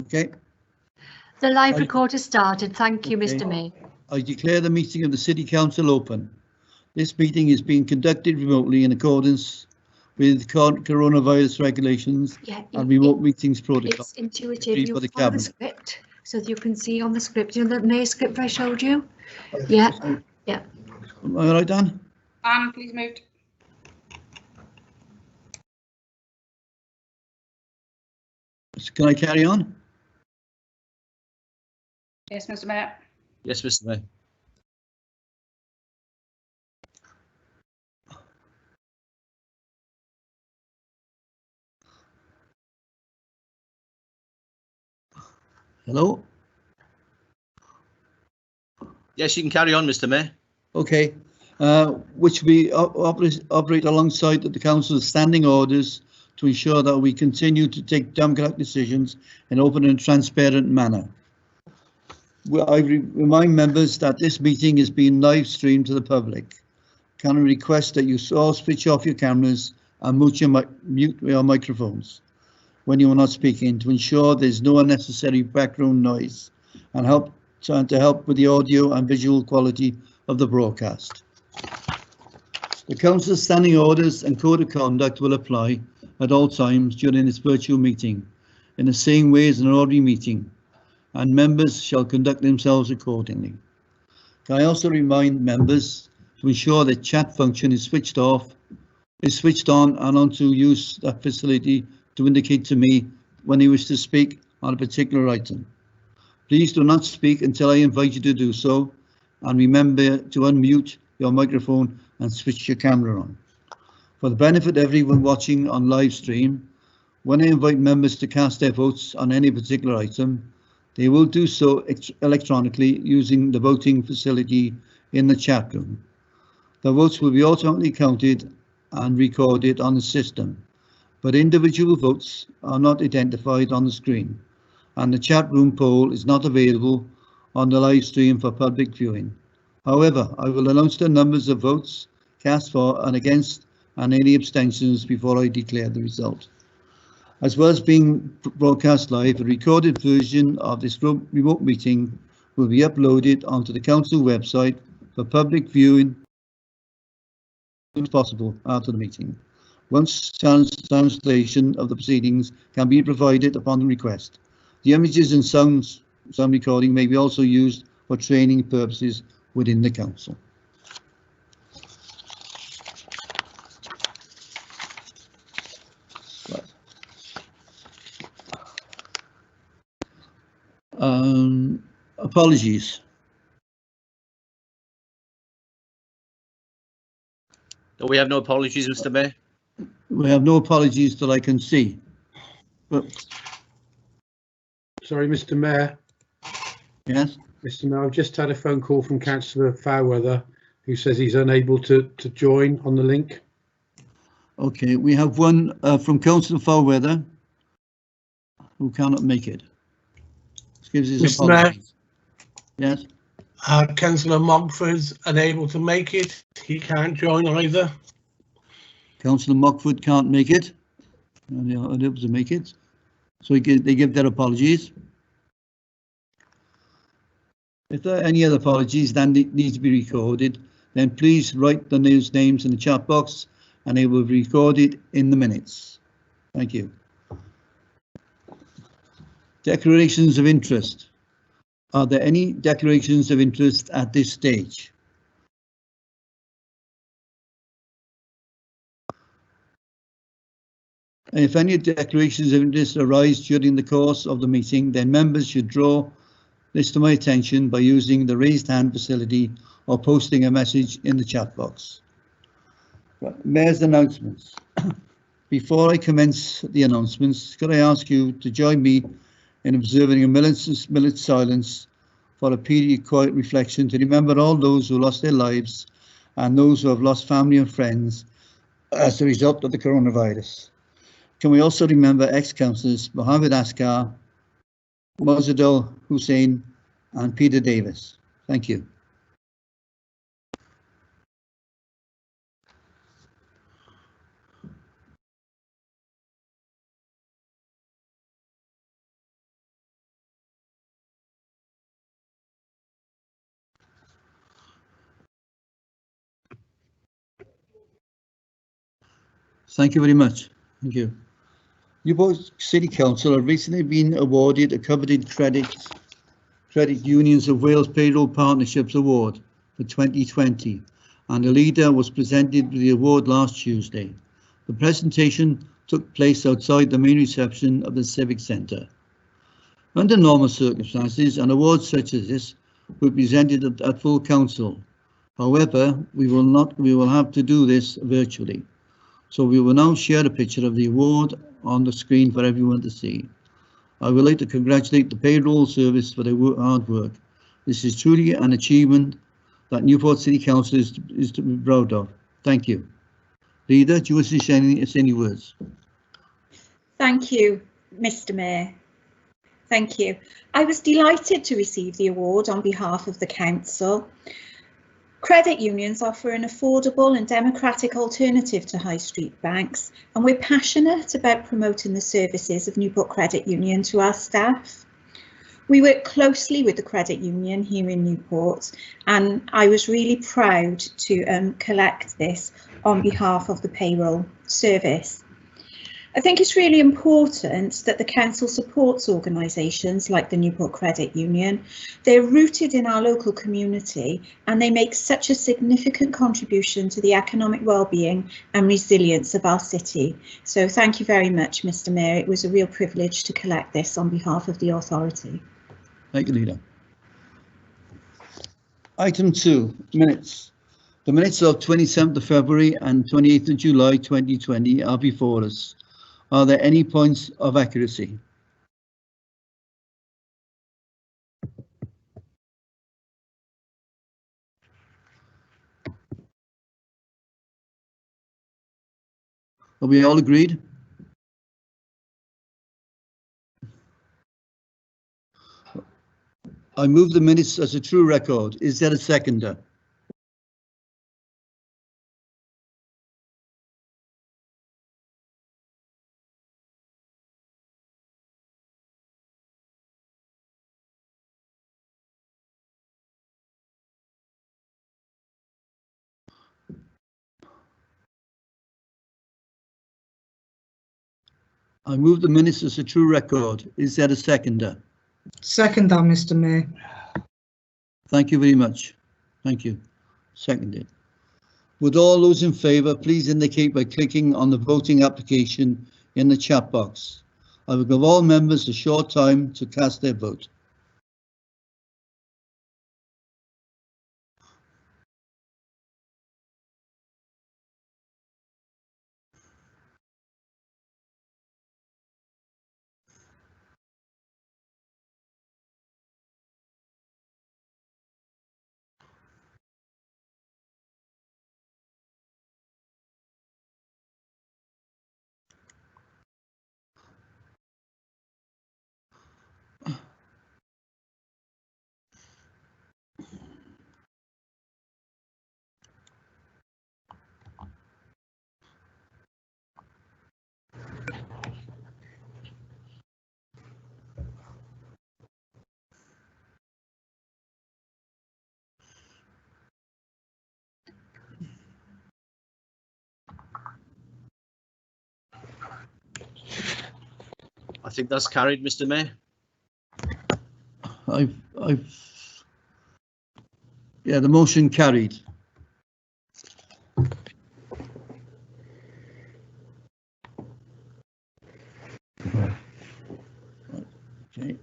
Okay. The live record has started. Thank you, Mr. May. I declare the meeting of the City Council open. This meeting is being conducted remotely in accordance with coronavirus regulations and remote meetings protocol. It's intuitive. You follow the script so that you can see on the script. You know the May script I showed you? Yeah. Yeah. Am I all right, Dan? Please mute. Can I carry on? Yes, Mr. Mayor. Yes, Mr. Mayor. Hello? Yes, you can carry on, Mr. Mayor. Okay. Which we operate alongside the Council's standing orders to ensure that we continue to take democratic decisions in an open and transparent manner. I remind members that this meeting is being live streamed to the public. Can I request that you all switch off your cameras and mute your microphones when you are not speaking to ensure there's no unnecessary background noise and to help with the audio and visual quality of the broadcast. The Council's standing orders and code of conduct will apply at all times during this virtual meeting in the same way as an ordinary meeting, and members shall conduct themselves accordingly. Can I also remind members to ensure the chat function is switched on and on to use that facility to indicate to me when you wish to speak on a particular item. Please do not speak until I invite you to do so, and remember to unmute your microphone and switch your camera on. For the benefit of everyone watching on live stream, when I invite members to cast their votes on any particular item, they will do so electronically using the voting facility in the chat room. The votes will be automatically counted and recorded on the system, but individual votes are not identified on the screen, and the chat room poll is not available on the live stream for public viewing. However, I will announce the numbers of votes cast for and against and any abstentions before I declare the result. As well as being broadcast live, a recorded version of this remote meeting will be uploaded onto the Council website for public viewing as possible after the meeting. Once translation of the proceedings can be provided upon request. The images and sound recording may be also used for training purposes within the Council. Apologies. No, we have no apologies, Mr. Mayor. We have no apologies that I can see. But sorry, Mr. Mayor. Yes. Mr. Mayor, I've just had a phone call from Councillor Fairweather, who says he's unable to join on the link. Okay, we have one from Councillor Fairweather who cannot make it. Gives his Mr. apologies. Mayor, Yes. Councillor Mogford's unable to make it. He can't join either. Councillor Mockford can't make it. And they're unable to make it. So they give their apologies. If there are any other apologies that need to be recorded, then please write the names in the chat box and they will be recorded in the minutes. Thank you. Declarations of interest. Are there any declarations of interest at this stage? And if any declarations of interest arise during the course of the meeting, then members should draw this to my attention by using the raised hand facility or posting a message in the chat box. Mayor's announcements. Before I commence the announcements, could I ask you to join me in observing a minute's silence for a period of quiet reflection to remember all those who lost their lives and those who have lost family and friends as a result of the coronavirus. Can we also remember ex-councillors Mohammed Askar, Mozadel Hussein and Peter Davis? Thank you. Thank you very much. Thank you. Newport City Council have recently been awarded a coveted Credit Unions of Wales Payroll Partnerships Award for 2020, and the leader was presented with the award last Tuesday. The presentation took place outside the main reception of the Civic Centre. Under normal circumstances, an award such as this would be presented at full council. However, we will have to do this virtually. So we will now share a picture of the award on the screen for everyone to see. I would like to congratulate the payroll service for their hard work. This is truly an achievement that Newport City Council is to be proud of. Thank you. Leader, do you wish to say any words? Thank you, Mr. Mayor. Thank you. I was delighted to receive the award on behalf of the council. Credit unions offer an affordable and democratic alternative to high street banks, and we're passionate about promoting the services of Newport Credit Union to our staff. We work closely with the credit union here in Newport, and I was really proud to collect this on behalf of the payroll service. I think it's really important that the council supports organisations like the Newport Credit Union. They're rooted in our local community and they make such a significant contribution to the economic well-being and resilience of our city. So thank you very much, Mr. Mayor. It was a real privilege to collect this on behalf of the authority. Thank you, Leader. Item 2, minutes. The minutes of 27th of February and 28th of July 2020 are before us. Are there any points of accuracy? Are we all agreed? I move the minutes as a true record. Is there a seconder? I move the minutes as a true record. Is there a seconder? Second that, Mr. Mayor. Thank you very much. Thank you. Seconded. Would all those in favour please indicate by clicking on the voting application in the chat box. I will give all members a short time to cast their vote. I think that's carried, Mr. Mayor. Yeah, the motion carried. Okay.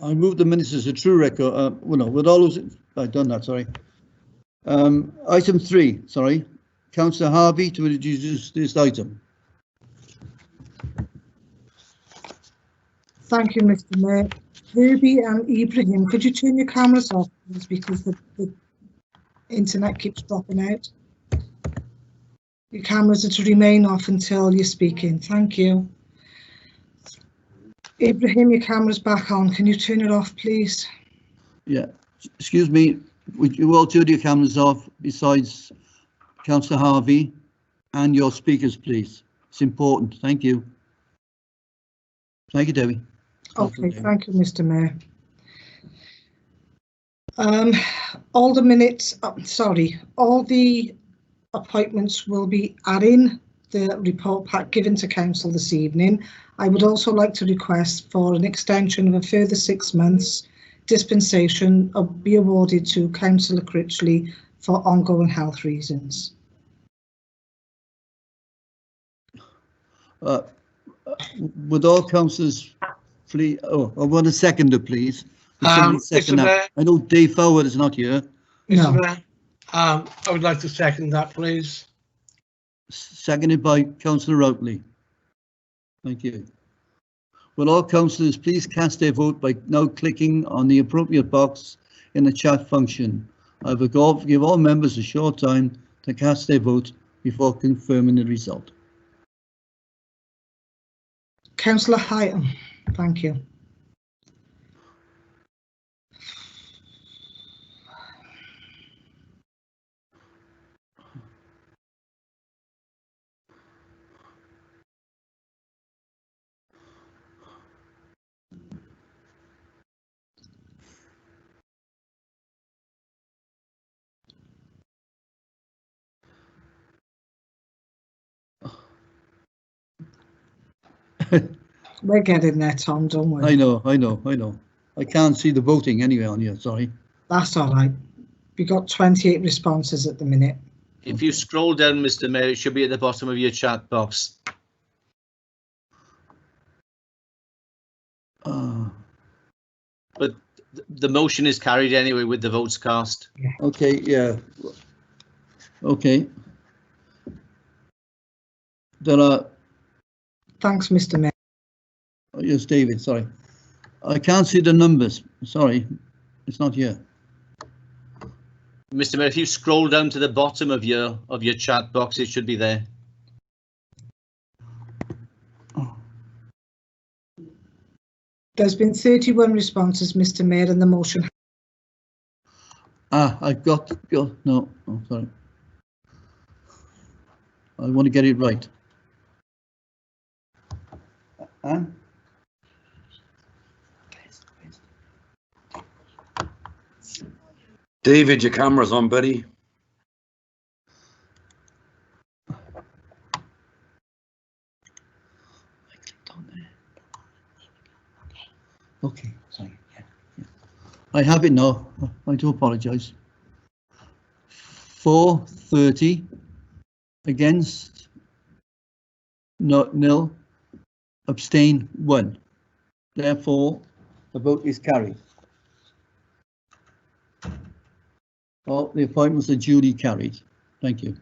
I move the minutes as a true record. Well, no, with all those, I've done that, sorry. Item 3, sorry. Councillor Harvey to introduce this item. Thank you, Mr. Mayor. Herbie and Ibrahim, could you turn your cameras off, please, because the internet keeps dropping out. Your cameras are to remain off until you're speaking. Thank you. Ibrahim, your camera's back on. Can you turn it off, please? Yeah, excuse me, would you all turn your cameras off besides Councillor Harvey and your speakers, please? It's important. Thank you. Thank you, Debbie. Okay, thank you, Mr. Mayor. All the minutes, all the appointments will be adding the report pack given to council this evening. I would also like to request for an extension of a further 6 months dispensation be awarded to Councillor Critchley for ongoing health reasons. Would all councillors please, I want a seconder, please. Would somebody second Mr. that? Mayor, I know Dave Fowler is not here. No. Mr. Mayor, I would like to second that, please. Seconded by Councillor Routley. Thank you. Will all councillors please cast their vote by now clicking on the appropriate box in the chat function. I will give all members a short time to cast their vote before confirming the result. Councillor Hyam, thank you. We're getting there, Tom, don't we? I know. I can't see the voting anyway on here, sorry. That's all right. We got 28 responses at the minute. If you scroll down, Mr. Mayor, it should be at the bottom of your chat box. But the motion is carried anyway with the votes cast. Okay, yeah. Okay. There are, Thanks, Mr. Mayor. yes, David, sorry. I can't see the numbers, sorry. It's not here. Mr. Mayor, if you scroll down to the bottom of your chat box, it should be there. There's been 31 responses, Mr. Mayor, and the motion. I got, no, oh, sorry. I want to get it right. David, your camera's on, buddy. Okay, sorry. Yeah. I have it now. I do apologise. 430 against, no, nil, abstain 1. Therefore, the vote is carried. All the appointments are duly carried. Thank you.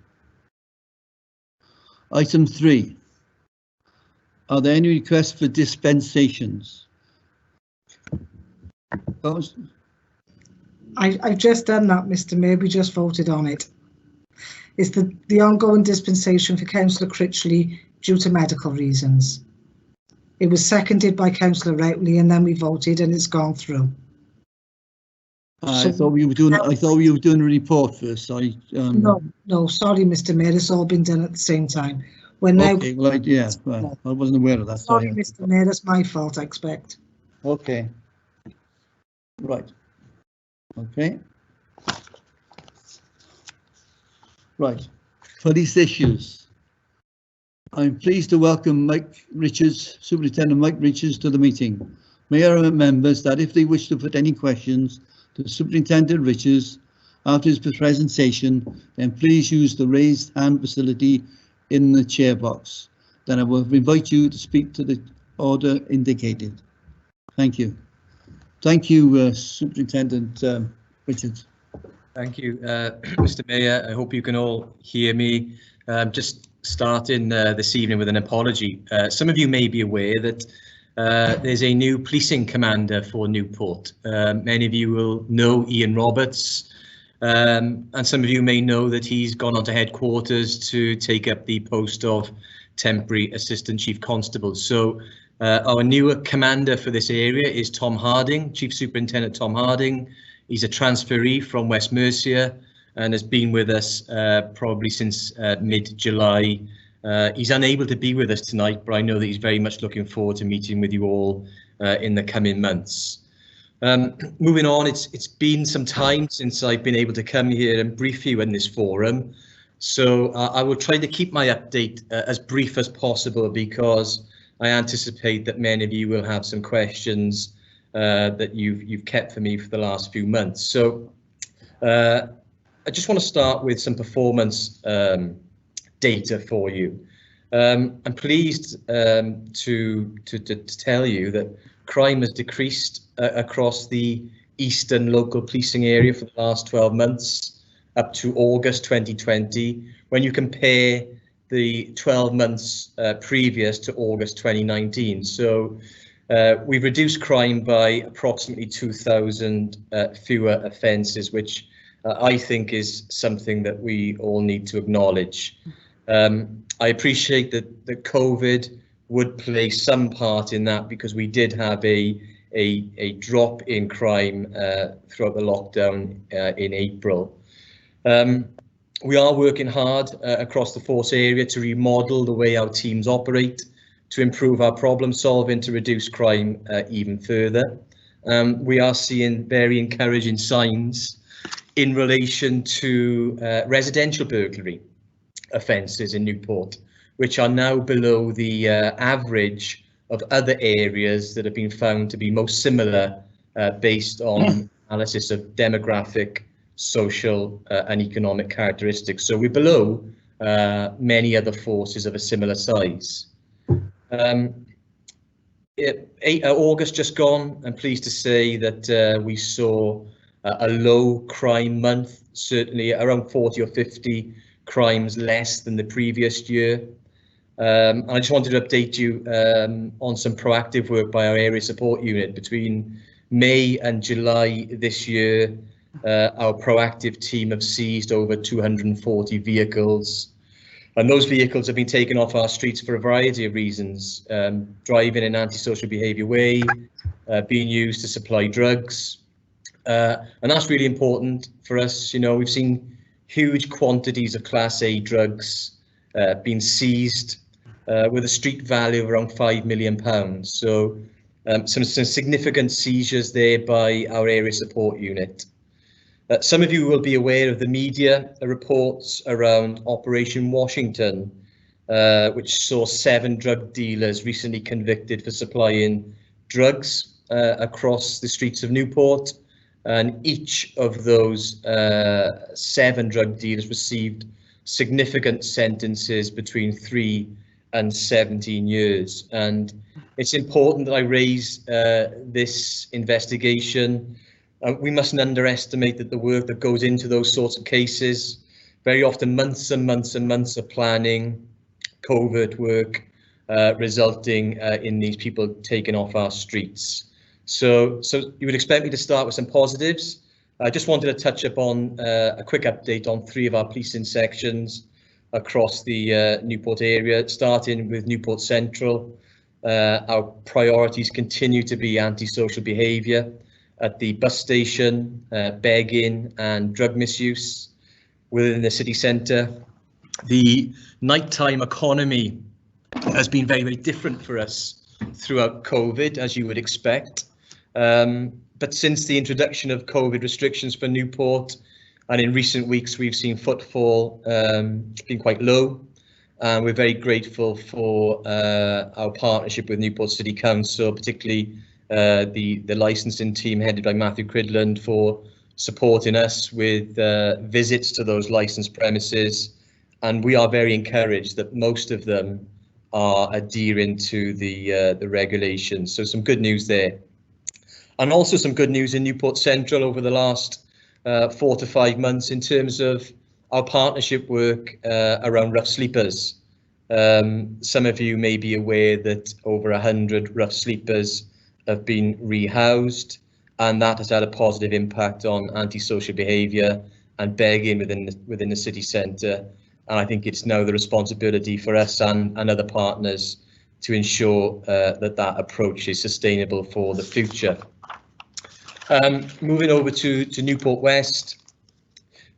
Item 3. Are there any requests for dispensations? I've just done that, Mr. Mayor. We just voted on it. It's the ongoing dispensation for Councillor Critchley due to medical reasons. It was seconded by Councillor Routley and then we voted and it's gone through. I thought we were doing a report first. No, sorry, Mr. Mayor. It's all been done at the same time. We're now. Okay, well, yeah, well, I wasn't aware of that. Sorry, Mr. Mayor. That's my fault, I expect. Okay. Right. Okay. Right. For these issues, I'm pleased to welcome Superintendent Mike Richards to the meeting. May I remind members that if they wish to put any questions to Superintendent Richards after his presentation, then please use the raised hand facility in the chair box. Then I will invite you to speak to the order indicated. Thank you. Thank you, Superintendent Richards. Thank you, Mr. Mayor. I hope you can all hear me. Just starting this evening with an apology. Some of you may be aware that there's a new policing commander for Newport. Many of you will know Ian Roberts, and some of you may know that he's gone on to headquarters to take up the post of temporary assistant chief constable. So our newer commander for this area is Tom Harding, Chief Superintendent Tom Harding. He's a transferee from West Mercia and has been with us probably since mid-July. He's unable to be with us tonight, but I know that he's very much looking forward to meeting with you all in the coming months. Moving on, it's been some time since I've been able to come here and brief you in this forum. So I will try to keep my update as brief as possible, because I anticipate that many of you will have some questions that you've kept for me for the last few months. So I just want to start with some performance data for you. I'm pleased to tell you that crime has decreased across the Eastern Local Policing Area for the last 12 months up to August 2020, when you compare the 12 months previous to August 2019. So we've reduced crime by approximately 2,000 fewer offences, which I think is something that we all need to acknowledge. I appreciate that COVID would play some part in that, because we did have a drop in crime throughout the lockdown in April. We are working hard across the force area to remodel the way our teams operate, to improve our problem solving, to reduce crime even further. We are seeing very encouraging signs in relation to residential burglary offences in Newport, which are now below the average of other areas that have been found to be most similar based on analysis of demographic, social and economic characteristics. So we're below many other forces of a similar size. August just gone, I'm pleased to say that we saw a low crime month, certainly around 40 or 50 crimes less than the previous year. And I just wanted to update you on some proactive work by our area support unit. Between May and July this year, our proactive team have seized over 240 vehicles, and those vehicles have been taken off our streets for a variety of reasons: driving in an antisocial behaviour way, being used to supply drugs, and that's really important for us. You know, we've seen huge quantities of Class A drugs being seized with a street value of around £5 million. So some significant seizures there by our area support unit. Some of you will be aware of the media reports around Operation Washington, which saw 7 drug dealers recently convicted for supplying drugs across the streets of Newport. And each of those 7 drug dealers received significant sentences between 3 and 17 years. And it's important that I raise this investigation. We mustn't underestimate that the work that goes into those sorts of cases, very often months and months and months of planning, covert work, resulting in these people taken off our streets. So you would expect me to start with some positives. I just wanted to touch upon a quick update on 3 of our policing sections across the Newport area, starting with Newport Central. Our priorities continue to be antisocial behaviour at the bus station, begging and drug misuse within the city centre. The nighttime economy has been very, very different for us throughout COVID, as you would expect. But since the introduction of COVID restrictions for Newport, and in recent weeks, we've seen footfall being quite low. And we're very grateful for our partnership with Newport City Council, particularly the licensing team headed by Matthew Cridland, for supporting us with visits to those licensed premises. And we are very encouraged that most of them are adhering to the regulations. So some good news there. And also some good news in Newport Central over the last 4 to 5 months in terms of our partnership work around rough sleepers. Some of you may be aware that over 100 rough sleepers have been rehoused, and that has had a positive impact on antisocial behaviour and begging within the city centre. And I think it's now the responsibility for us and other partners to ensure that approach is sustainable for the future. Moving over to Newport West,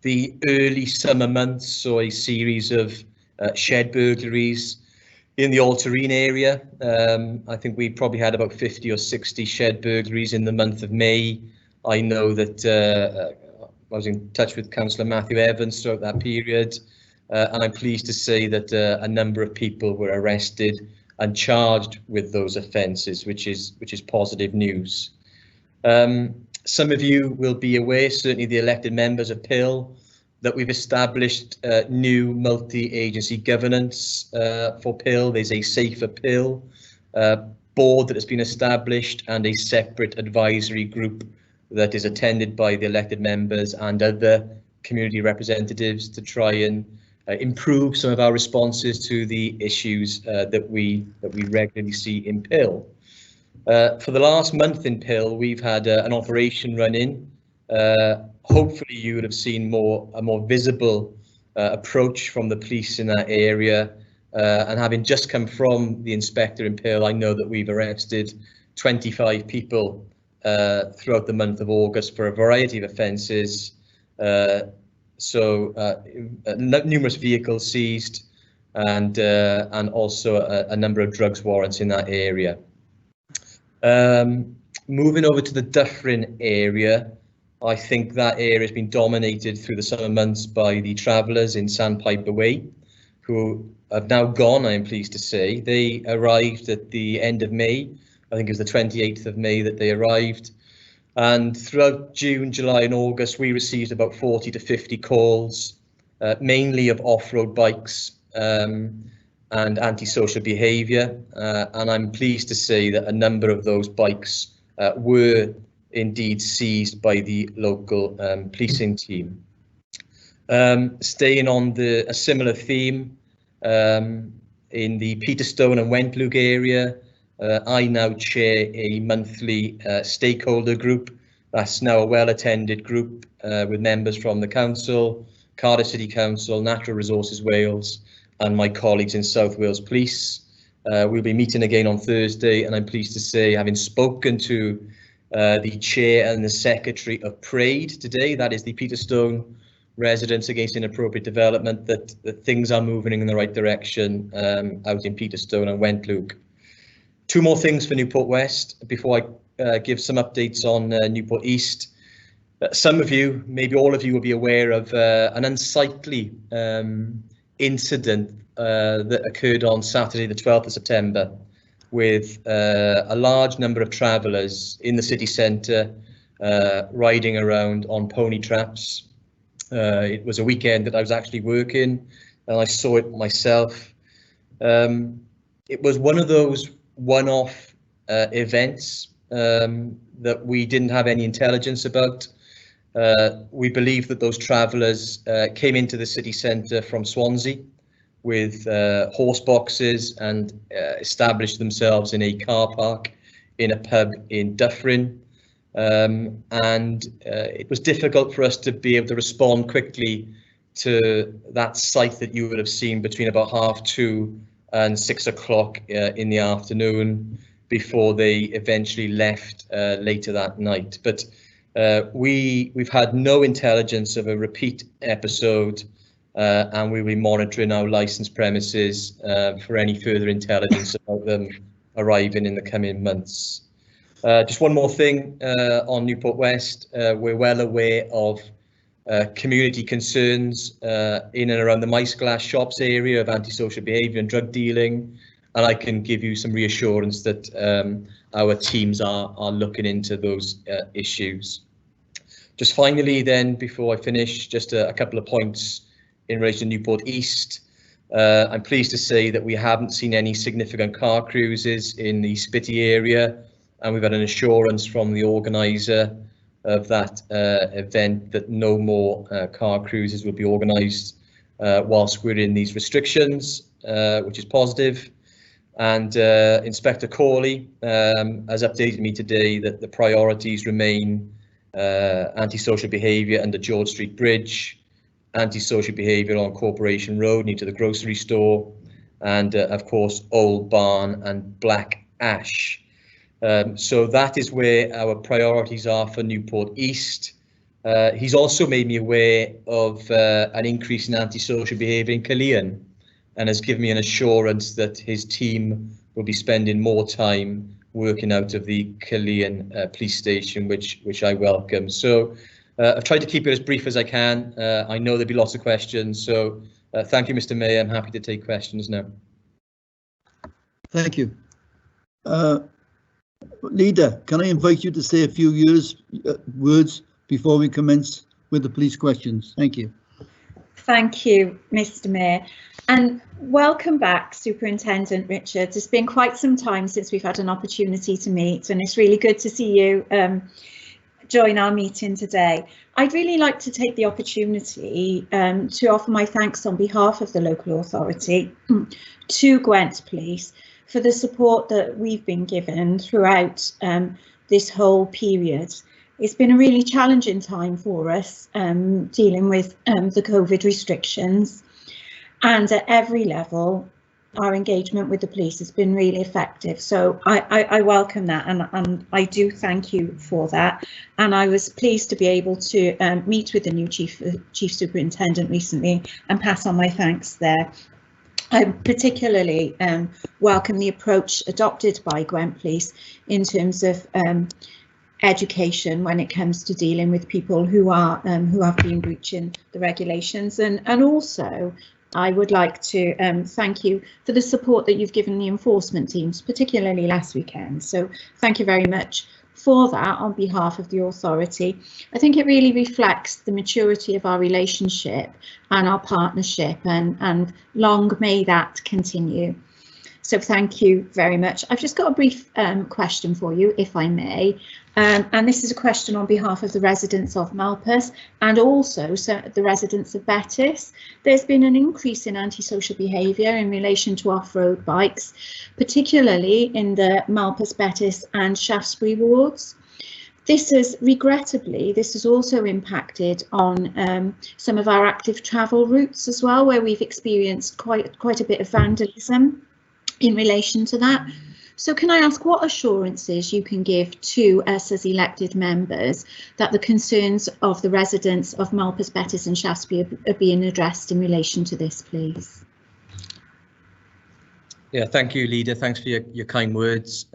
the early summer months saw a series of shed burglaries in the Altarine area. I think we probably had about 50 or 60 shed burglaries in the month of May. I know that I was in touch with Councillor Matthew Evans throughout that period, and I'm pleased to say that a number of people were arrested and charged with those offences, which is positive news. Some of you will be aware, certainly the elected members of PIL, that we've established new multi-agency governance for PIL. There's a Safer PIL board that has been established and a separate advisory group that is attended by the elected members and other community representatives to try and improve some of our responses to the issues that we regularly see in PIL. For the last month in PIL, we've had an operation running. Hopefully you would have seen a more visible approach from the police in that area. And having just come from the inspector in PIL, I know that we've arrested 25 people throughout the month of August for a variety of offences. Numerous vehicles seized and also a number of drugs warrants in that area. Moving over to the Dufferin area, I think that area has been dominated through the summer months by the travellers in Sandpiper Way, who have now gone, I am pleased to say. They arrived at the end of May. I think it was the 28th of May that they arrived. And throughout June, July and August, we received about 40 to 50 calls, mainly of off-road bikes and antisocial behaviour. And I'm pleased to say that a number of those bikes were indeed seized by the local policing team. Staying on a similar theme, in the Peterstone and Wentloog area, I now chair a monthly stakeholder group. That's now a well-attended group with members from the council, Cardiff City Council, Natural Resources Wales, and my colleagues in South Wales Police. We'll be meeting again on Thursday, and I'm pleased to say, having spoken to the chair and the secretary of PRAID today, that is the Peterstone Residents Against Inappropriate Development, that things are moving in the right direction out in Peterstone and Wentloog. Two more things for Newport West before I give some updates on Newport East. Some of you, maybe all of you, will be aware of an unsightly incident that occurred on Saturday the 12th of September with a large number of travellers in the city centre riding around on pony traps. It was a weekend that I was actually working and I saw it myself. It was one of those one-off events that we didn't have any intelligence about. We believe that those travellers came into the city centre from Swansea with horse boxes and established themselves in a car park in a pub in Dufferin. It was difficult for us to be able to respond quickly to that sight that you would have seen between about 2:30 and 6 o'clock in the afternoon before they eventually left later that night. But we've had no intelligence of a repeat episode, and we'll be monitoring our licensed premises for any further intelligence about them arriving in the coming months. Just one more thing on Newport West. We're well aware of community concerns in and around the mice glass shops area of antisocial behaviour and drug dealing, and I can give you some reassurance that our teams are looking into those issues. Just finally then, before I finish, just a couple of points in relation to Newport East. I'm pleased to say that we haven't seen any significant car cruises in the Spitty area, and we've had an assurance from the organiser of that event that no more car cruises will be organised whilst we're in these restrictions, which is positive. And Inspector Corley has updated me today that the priorities remain antisocial behaviour under George Street Bridge, antisocial behaviour on Corporation Road near to the grocery store, and of course Old Barn and Black Ash. So that is where our priorities are for Newport East. He's also made me aware of an increase in antisocial behaviour in Caerleon, and has given me an assurance that his team will be spending more time working out of the Caerleon police station, which I welcome. So I've tried to keep it as brief as I can. I know there'll be lots of questions, so Thank you, Mr. Mayor. I'm happy to take questions now. Thank you. Leader, can I invite you to say a few words before we commence with the police questions? Thank you. Thank you, Mr. Mayor, and welcome back, Superintendent Richards. It's been quite some time since we've had an opportunity to meet, and it's really good to see you join our meeting today. I'd really like to take the opportunity to offer my thanks on behalf of the local authority to Gwent Police for the support that we've been given throughout this whole period. It's been a really challenging time for us dealing with the COVID restrictions, and at every level our engagement with the police has been really effective. So I welcome that, and I do thank you for that. And I was pleased to be able to meet with the new chief superintendent recently and pass on my thanks there. I particularly welcome the approach adopted by Gwent Police in terms of education when it comes to dealing with people who have been breaching the regulations, and also I would like to thank you for the support that you've given the enforcement teams, particularly last weekend. So thank you very much for that on behalf of the authority. I think it really reflects the maturity of our relationship and our partnership, and long may that continue. So thank you very much. I've just got a brief question for you, if I may. And this is a question on behalf of the residents of Malpas and also the residents of Bettis. There's been an increase in antisocial behaviour in relation to off-road bikes, particularly in the Malpas, Bettis and Shaftesbury wards. This has also impacted on some of our active travel routes as well, where we've experienced quite a bit of vandalism in relation to that. So can I ask what assurances you can give to us as elected members that the concerns of the residents of Malpas, Bettis and Shaftesbury are being addressed in relation to this, please? Yeah, thank you, Leader. Thanks for your kind words.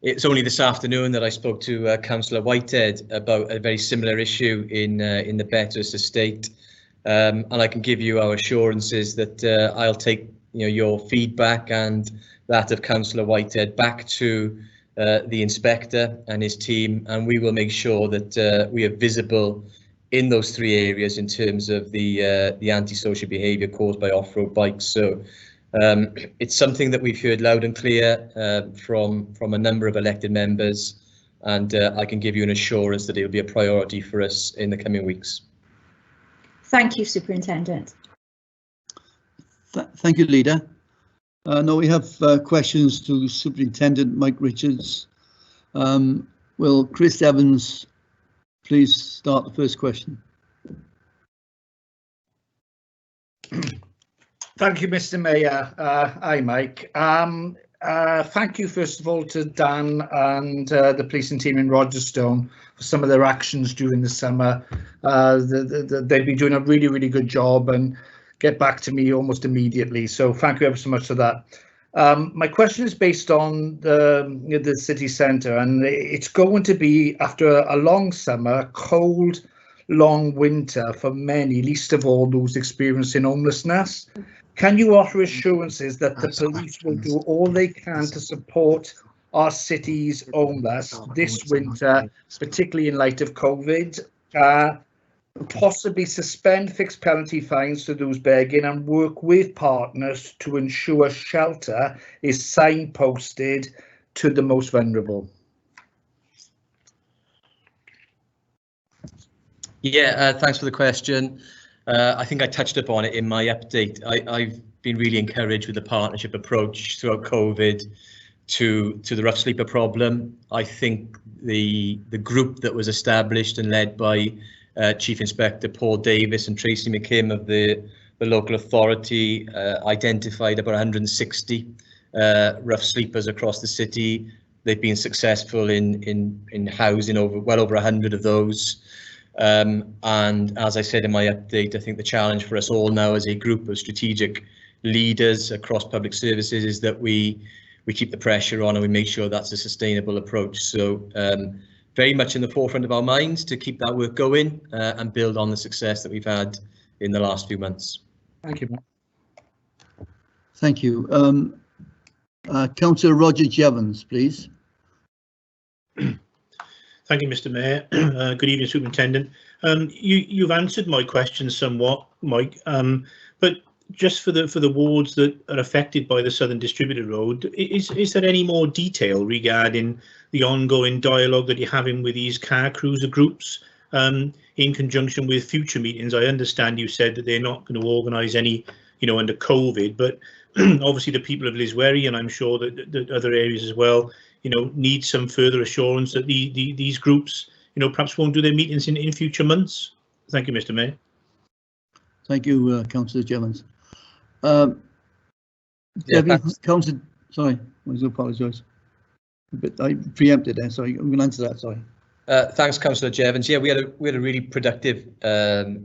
It's only this afternoon that I spoke to Councillor Whitehead about a very similar issue in the Bettis estate, and I can give you our assurances that I'll take your feedback and that of Councillor Whitehead back to the inspector and his team, and we will make sure that we are visible in those three areas in terms of the antisocial behaviour caused by off-road bikes. So it's something that we've heard loud and clear from a number of elected members, and I can give you an assurance that it will be a priority for us in the coming weeks. Thank you, Superintendent. Thank you, Leader. Now we have questions to Superintendent Mike Richards. Will Chris Evans please start the first question? Thank you, Mr. Mayor. Hi, Mike. Thank you, first of all, to Dan and the policing team in Rogerstone for some of their actions during the summer. They've been doing a really, really good job and get back to me almost immediately. So thank you ever so much for that. My question is based on the city centre, and it's going to be after a long summer, cold, long winter for many, least of all those experiencing homelessness. Can you offer assurances that the police will do all they can to support our city's homeless this winter, particularly in light of COVID? Possibly suspend fixed penalty fines to those begging and work with partners to ensure shelter is signposted to the most vulnerable? Yeah, thanks for the question. I think I touched upon it in my update. I've been really encouraged with the partnership approach throughout COVID to the rough sleeper problem. I think the group that was established and led by Chief Inspector Paul Davis and Tracy McKim of the local authority identified about 160 rough sleepers across the city. They've been successful in housing well over 100 of those. And as I said in my update, I think the challenge for us all now as a group of strategic leaders across public services is that we keep the pressure on and we make sure that's a sustainable approach. So very much in the forefront of our minds to keep that work going and build on the success that we've had in the last few months. Thank you, Matt. Thank you. Councillor Roger Jevons, please. Thank you, Mr. Mayor. Good evening, Superintendent. You've answered my question somewhat, Mike, but just for the wards that are affected by the Southern Distributor Road, is there any more detail regarding the ongoing dialogue that you're having with these car cruiser groups in conjunction with future meetings? I understand you said that they're not going to organise any, under COVID, but obviously the people of Liswerry, and I'm sure that other areas as well, need some further assurance that these groups, perhaps won't do their meetings in future months. Thank you, Mr. Mayor. Thank you, Councillor Jevons. Yeah, Debbie, Councillor, sorry, I do apologise. But I preempted there. Sorry, I'm going to answer that. Sorry. Thanks, Councillor Jevons. Yeah, we had a really productive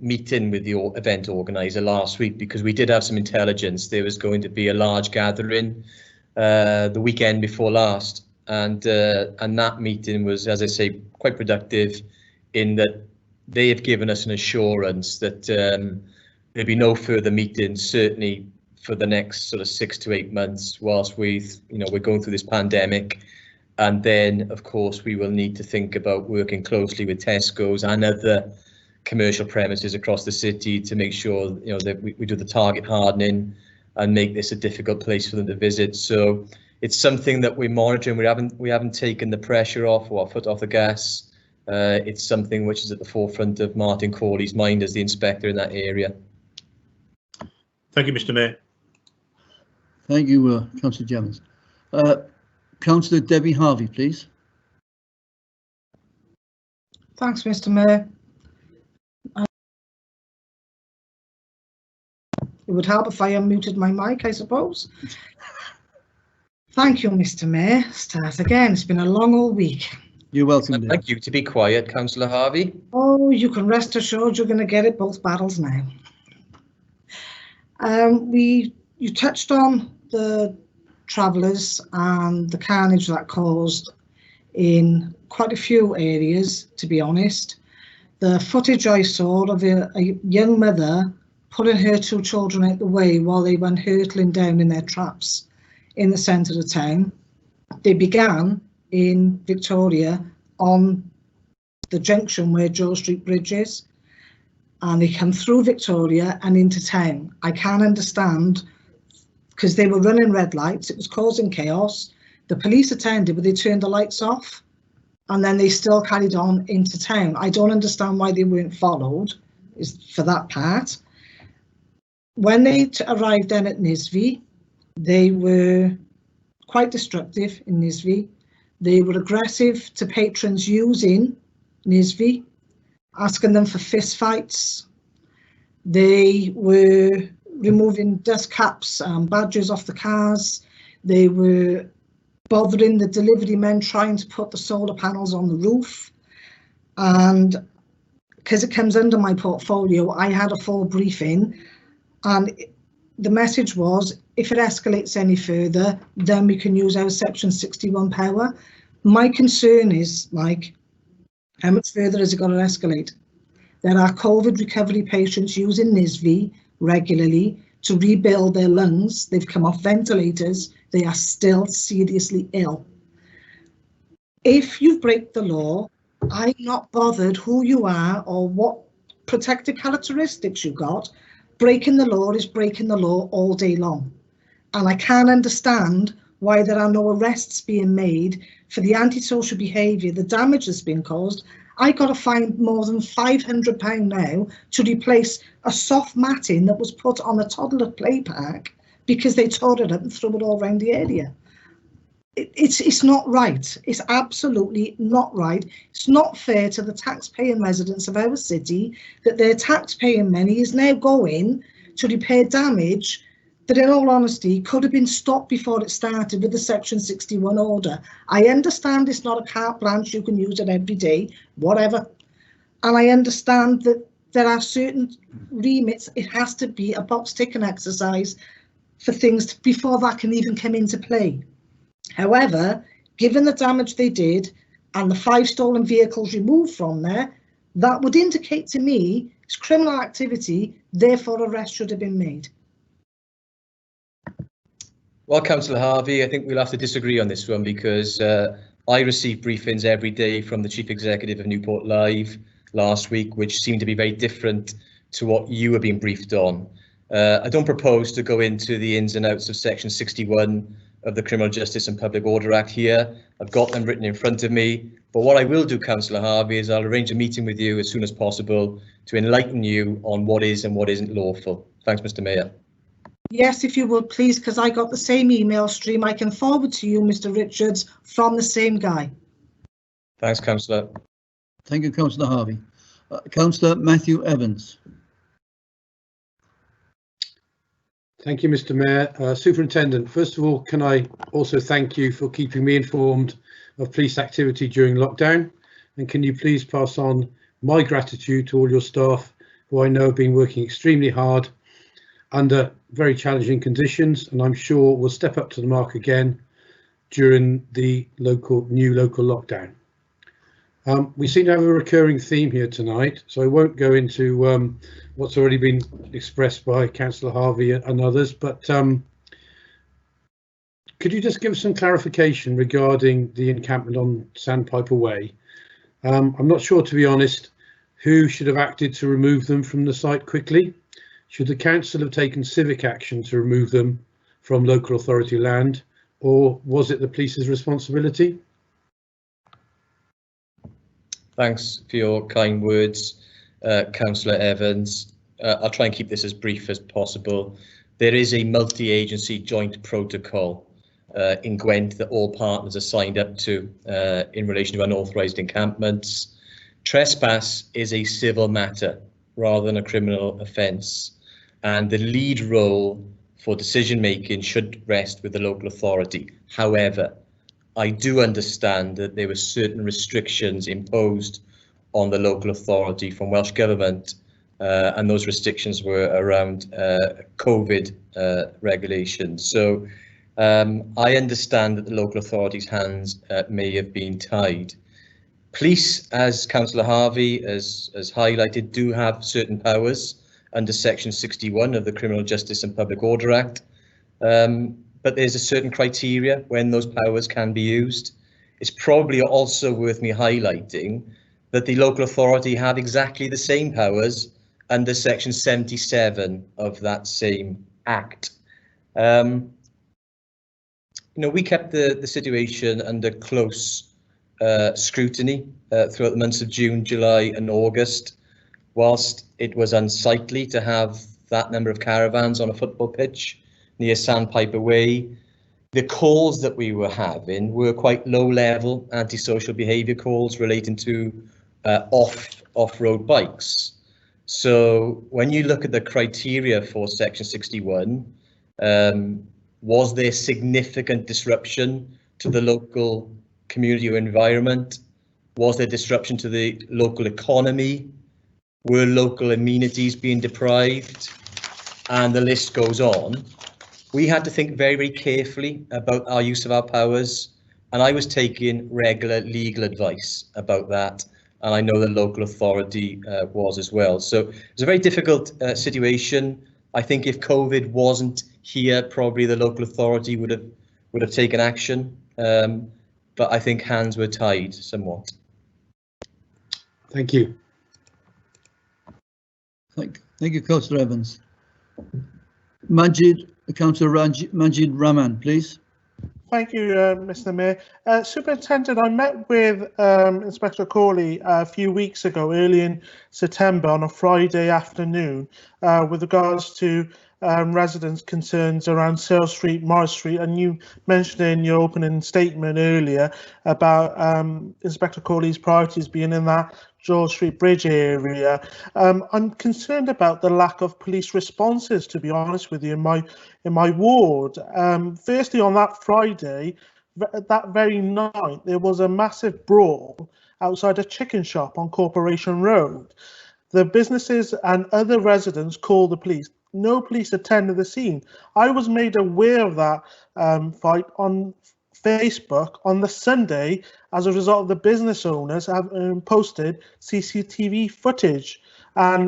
meeting with the event organiser last week, because we did have some intelligence there was going to be a large gathering the weekend before last, and that meeting was, as I say, quite productive in that they have given us an assurance that there'll be no further meetings, certainly for the next sort of 6 to 8 months, whilst we're going through this pandemic. And then, of course, we will need to think about working closely with Tesco's and other commercial premises across the city to make sure that we do the target hardening and make this a difficult place for them to visit. So it's something that we're monitoring. We haven't taken the pressure off or our foot off the gas. It's something which is at the forefront of Martin Corley's mind as the inspector in that area. Thank you, Mr. Mayor. Thank you, Councillor Jevons. Councillor Debbie Harvey, please. Thanks, Mr. Mayor. It would help if I unmuted my mic, I suppose. Thank you, Mr. Mayor. Start again. It's been a long old week. You're welcome. I'd like you to be quiet, Councillor Harvey. Oh, you can rest assured you're going to get it both battles now. You touched on the travellers and the carnage that caused in quite a few areas, to be honest. The footage I saw of a young mother pulling her 2 children out the way while they went hurtling down in their traps in the centre of town. They began in Victoria on the junction where Joe Street Bridge is, and they come through Victoria and into town. I can't understand, because they were running red lights, it was causing chaos. The police attended, but they turned the lights off, and then they still carried on into town. I don't understand why they weren't followed, for that part. When they arrived then at Nisvi, they were quite destructive in Nisvi. They were aggressive to patrons using Nisvi, asking them for fist fights. They were removing dust caps and badges off the cars. They were bothering the delivery men trying to put the solar panels on the roof. And because it comes under my portfolio, I had a full briefing, and the message was, if it escalates any further, then we can use our Section 61 power. My concern is, Mike, how much further is it going to escalate? There are COVID recovery patients using Nisvi regularly to rebuild their lungs. They've come off ventilators. They are still seriously ill. If you break the law, I'm not bothered who you are or what protected characteristics you got. Breaking the law is breaking the law all day long. And I can't understand why there are no arrests being made for the antisocial behaviour, the damage that's been caused. I got to find more than £500 now to replace a soft matting that was put on a toddler play park because they tore it up and threw it all around the area. It's not right. It's absolutely not right. It's not fair to the taxpaying residents of our city that their taxpaying money is now going to repair damage that, in all honesty, could have been stopped before it started with the Section 61 order. I understand it's not a carte blanche, you can use it every day, whatever. And I understand that there are certain remits, it has to be a box ticking exercise for things before that can even come into play. However, given the damage they did and the 5 stolen vehicles removed from there, that would indicate to me It's criminal activity, therefore arrest should have been made. Well, Councillor Harvey, I think we'll have to disagree on this one because I receive briefings every day from the Chief Executive of Newport Live last week, which seemed to be very different to what you were being briefed on. I don't propose to go into the ins and outs of Section 61 of the Criminal Justice and Public Order Act here. I've got them written in front of me. But what I will do, Councillor Harvey, is I'll arrange a meeting with you as soon as possible to enlighten you on what is and what isn't lawful. Thanks, Mr. Mayor. Yes, if you would, please, because I got the same email stream I can forward to you, Mr. Richards, from the same guy. Thanks, Councillor. Thank you, Councillor Harvey. Councillor Matthew Evans. Thank you, Mr. Mayor. Superintendent, first of all, can I also thank you for keeping me informed of police activity during lockdown? And can you please pass on my gratitude to all your staff, who I know have been working extremely hard under very challenging conditions, and I'm sure will step up to the mark again during the new local lockdown. We seem to have a recurring theme here tonight, so I won't go into what's already been expressed by Councillor Harvey and others, but could you just give us some clarification regarding the encampment on Sandpiper Way? I'm not sure, to be honest, who should have acted to remove them from the site quickly. Should the council have taken civic action to remove them from local authority land, or was it the police's responsibility? Thanks for your kind words, Councillor Evans. I'll try and keep this as brief as possible. There is a multi-agency joint protocol in Gwent that all partners are signed up to in relation to unauthorised encampments. Trespass is a civil matter rather than a criminal offence, and the lead role for decision making should rest with the local authority. However, I do understand that there were certain restrictions imposed on the local authority from Welsh Government, and those restrictions were around COVID regulations. So I understand that the local authority's hands may have been tied. Police, as Councillor Harvey has highlighted, do have certain powers under Section 61 of the Criminal Justice and Public Order Act, but there's a certain criteria when those powers can be used. It's probably also worth me highlighting that the local authority have exactly the same powers under Section 77 of that same Act. You know, we kept the situation under close scrutiny throughout the months of June, July and August. Whilst it was unsightly to have that number of caravans on a football pitch near Sandpiper Way, the calls that we were having were quite low-level antisocial behaviour calls relating to off-road bikes. So when you look at the criteria for Section 61, was there significant disruption to the local community or environment? Was there disruption to the local economy? Were local amenities being deprived? And the list goes on. We had to think very, very carefully about our use of our powers, and I was taking regular legal advice about that, and I know the local authority was as well. So it's a very difficult situation. I think if COVID wasn't here, probably the local authority would have taken action, but I think hands were tied somewhat. Thank you. Thank you, Councillor Evans. Councillor Majid Rahman, please. Thank you, Mr. Mayor. Superintendent, I met with Inspector Corley a few weeks ago, early in September, on a Friday afternoon, with regards to residents' concerns around Sale Street, Morris Street, and you mentioned in your opening statement earlier about Inspector Corley's priorities being in that George Street Bridge area. I'm concerned about the lack of police responses, to be honest with you, in my ward. Firstly, on that Friday, that very night, there was a massive brawl outside a chicken shop on Corporation Road. The businesses and other residents called the police. No police attended the scene. I was made aware of that fight on Facebook on the Sunday as a result of the business owners have posted CCTV footage. and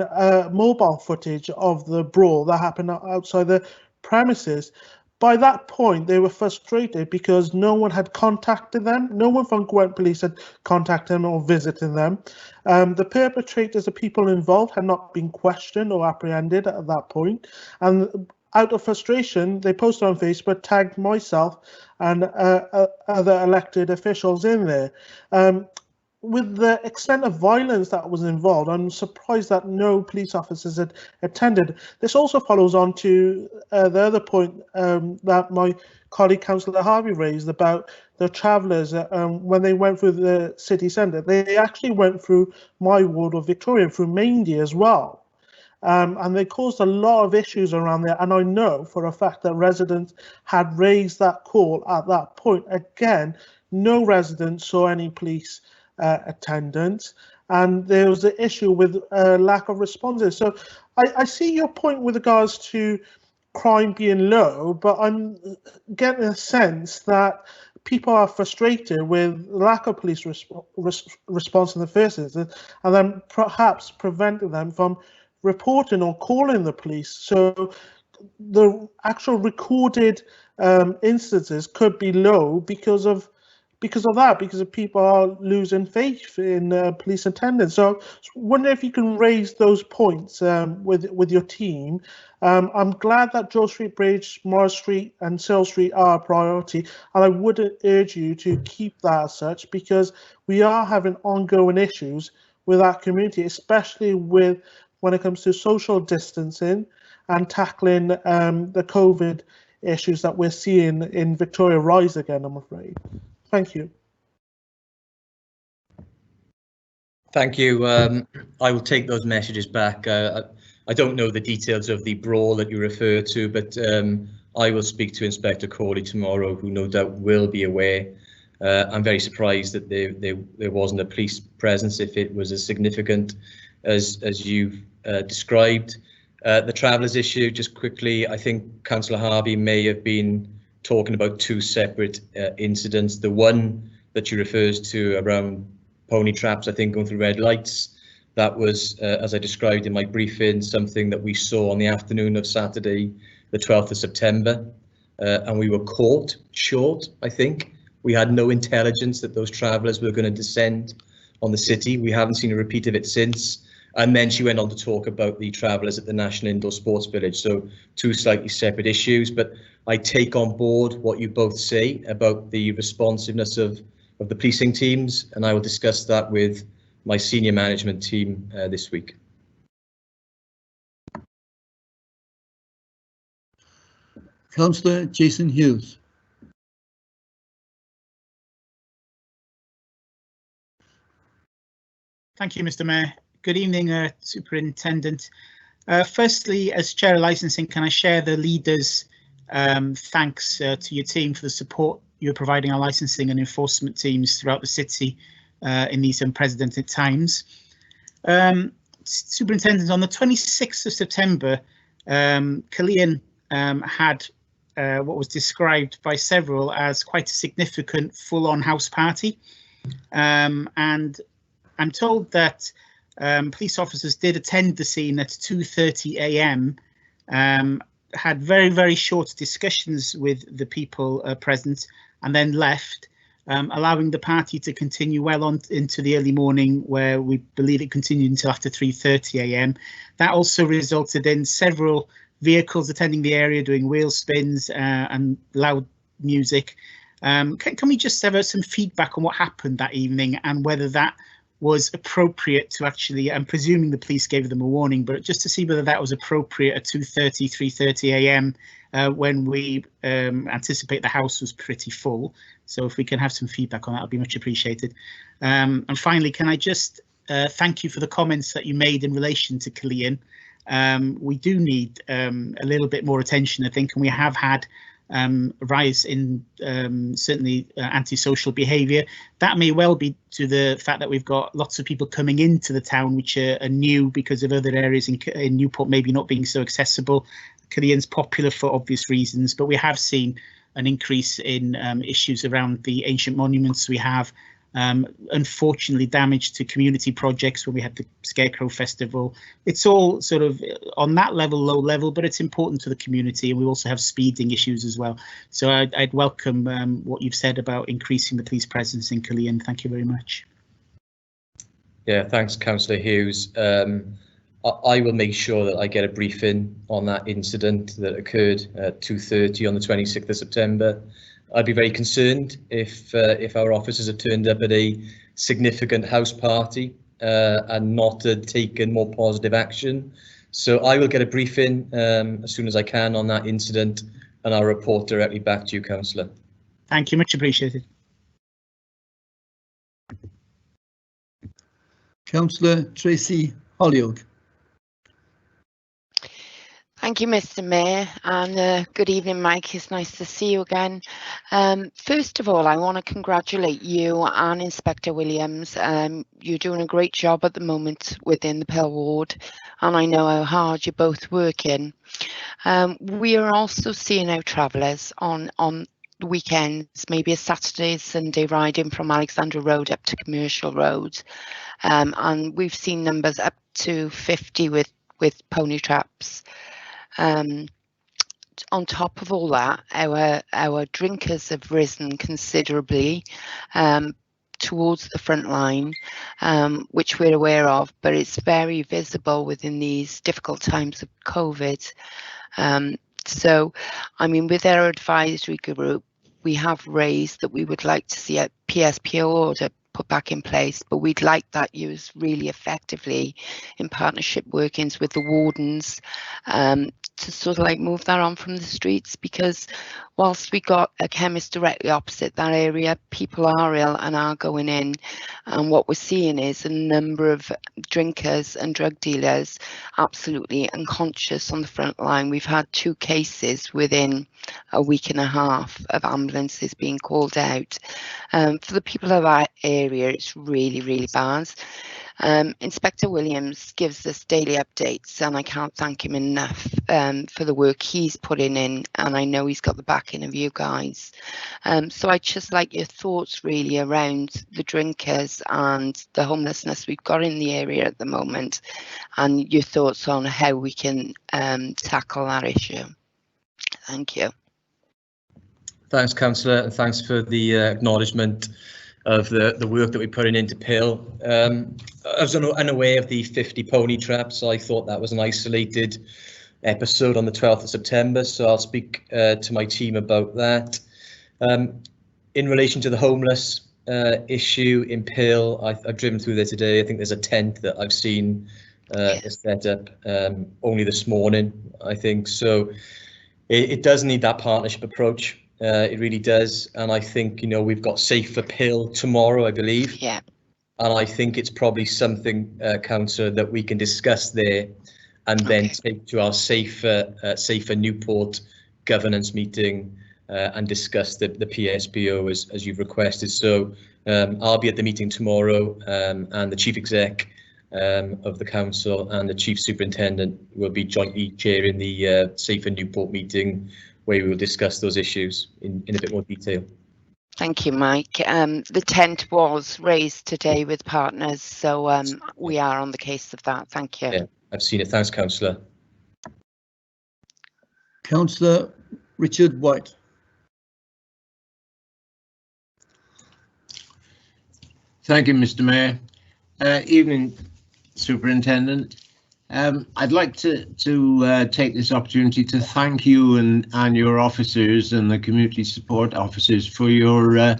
mobile footage of the brawl that happened outside the premises. By that point, they were frustrated because no one had contacted them. No one from Gwent Police had contacted them or visited them. The perpetrators, the people involved, had not been questioned or apprehended at that point. And out of frustration, they posted on Facebook, tagged myself and other elected officials in there. With the extent of violence that was involved, I'm surprised that no police officers had attended. This also follows on to the other point that my colleague Councillor Harvey raised about the travellers when they went through the city centre. They actually went through my ward of Victoria, through Maindy as well. And they caused a lot of issues around there. And I know for a fact that residents had raised that call at that point. Again, no residents saw any police attendance, and there was the issue with lack of responses. So I see your point with regards to crime being low, but I'm getting a sense that people are frustrated with lack of police response in the first instance, and then perhaps preventing them from reporting or calling the police. So the actual recorded instances could be low because of that, because of people are losing faith in police attendance. So I wonder if you can raise those points with your team. I'm glad that George Street Bridge, Morris Street and Searle Street are a priority, and I would urge you to keep that as such, because we are having ongoing issues with our community, especially when it comes to social distancing and tackling the COVID issues that we're seeing in Victoria rise again, I'm afraid. Thank you. Thank you. I will take those messages back. I don't know the details of the brawl that you refer to, but I will speak to Inspector Cawley tomorrow, who no doubt will be aware. I'm very surprised that there wasn't a police presence if it was as significant as you've described. The travellers issue, just quickly, I think Councillor Harvey may have been talking about two separate incidents. The one that she refers to around pony traps, I think, going through red lights, that was, as I described in my briefing, something that we saw on the afternoon of Saturday, the 12th of September, and we were caught short, I think. We had no intelligence that those travellers were going to descend on the city. We haven't seen a repeat of it since. And then she went on to talk about the travellers at the National Indoor Sports Village. So two slightly separate issues, but I take on board what you both say about the responsiveness of the policing teams, and I will discuss that with my senior management team this week. Councillor Jason Hughes. Thank you, Mr. Mayor. Good evening, Superintendent. Firstly, as Chair of Licensing, can I share the leaders' thanks to your team for the support you're providing our licensing and enforcement teams throughout the city in these unprecedented times. Superintendent, on the 26th of September, Killian had what was described by several as quite a significant full-on house party, and I'm told that police officers did attend the scene at 2:30 a.m, had very short discussions with the people present, and then left, allowing the party to continue well on into the early morning, where we believe it continued until after 3:30 a.m. That also resulted in several vehicles attending the area doing wheel spins and loud music. Can we just have some feedback on what happened that evening and whether that was appropriate to actually, I'm presuming the police gave them a warning, but just to see whether that was appropriate at 2:30, 3:30 a.m. When we anticipate the house was pretty full. So if we can have some feedback on that, would be much appreciated. And finally, can I just thank you for the comments that you made in relation to Killian. We do need a little bit more attention, I think, and we have had rise in certainly antisocial behaviour. That may well be to the fact that we've got lots of people coming into the town which are new because of other areas in Newport maybe not being so accessible. Killian's popular for obvious reasons, but we have seen an increase in issues around the ancient monuments we have unfortunately damage to community projects when we had the Scarecrow Festival. It's all sort of on that level, low level, but it's important to the community, and we also have speeding issues as well. So I'd welcome what you've said about increasing the police presence in Killeen. Thank you very much. Yeah, thanks, Councillor Hughes. I will make sure that I get a briefing on that incident that occurred at 2:30 on the 26th of September. I'd be very concerned if our officers had turned up at a significant house party and not had taken more positive action. So I will get a briefing as soon as I can on that incident, and I'll report directly back to you, Councillor. Thank you, much appreciated. Councillor Tracy Holyoke. Thank you, Mr. Mayor, and good evening, Mike. It's nice to see you again. First of all, I want to congratulate you and Inspector Williams. You're doing a great job at the moment within the Pell Ward, and I know how hard you're both working. We are also seeing our travellers on weekends, maybe a Saturday, Sunday riding from Alexandra Road up to Commercial Road, and we've seen numbers up to 50 with pony traps. On top of all that, our drinkers have risen considerably towards the front line, which we're aware of, but it's very visible within these difficult times of COVID. So, I mean, with our advisory group, we have raised that we would like to see a PSPO order put back in place, but we'd like that used really effectively in partnership workings with the wardens to sort of like move that on from the streets, because whilst we got a chemist directly opposite that area, people are ill and are going in, and what we're seeing is a number of drinkers and drug dealers absolutely unconscious on the front line. We've had 2 cases within a week and a half of ambulances being called out. For the people of our area, it's really, really bad. Inspector Williams gives us daily updates, and I can't thank him enough for the work he's putting in, and I know he's got the backing of you guys. So I'd just like your thoughts really around the drinkers and the homelessness we've got in the area at the moment, and your thoughts on how we can tackle that issue. Thank you. Thanks, Councillor, and thanks for the acknowledgement of the work that we're putting into Pill. I was unaware of the 50 pony traps. I thought that was an isolated episode on the 12th of September, so I'll speak to my team about that. In relation to the homeless issue in Pill, I've driven through there today. I think there's a tent that I've seen set up only this morning, I think. So it does need that partnership approach. It really does, and I think, you know, we've got Safer Pill tomorrow, I believe. Yeah. And I think it's probably something, Councillor, that we can discuss there, and then take to our Safer Newport governance meeting and discuss the PSPO as you've requested. So I'll be at the meeting tomorrow, and the Chief Exec of the Council and the Chief Superintendent will be jointly chairing the Safer Newport meeting, where we will discuss those issues in a bit more detail. Thank you, Mike. The tent was raised today with partners, so we are on the case of that. Thank you. Yeah, I've seen it. Thanks, Councillor. Councillor Richard White. Thank you, Mr. Mayor. Evening, Superintendent. I'd like to take this opportunity to thank you and your officers and the community support officers for your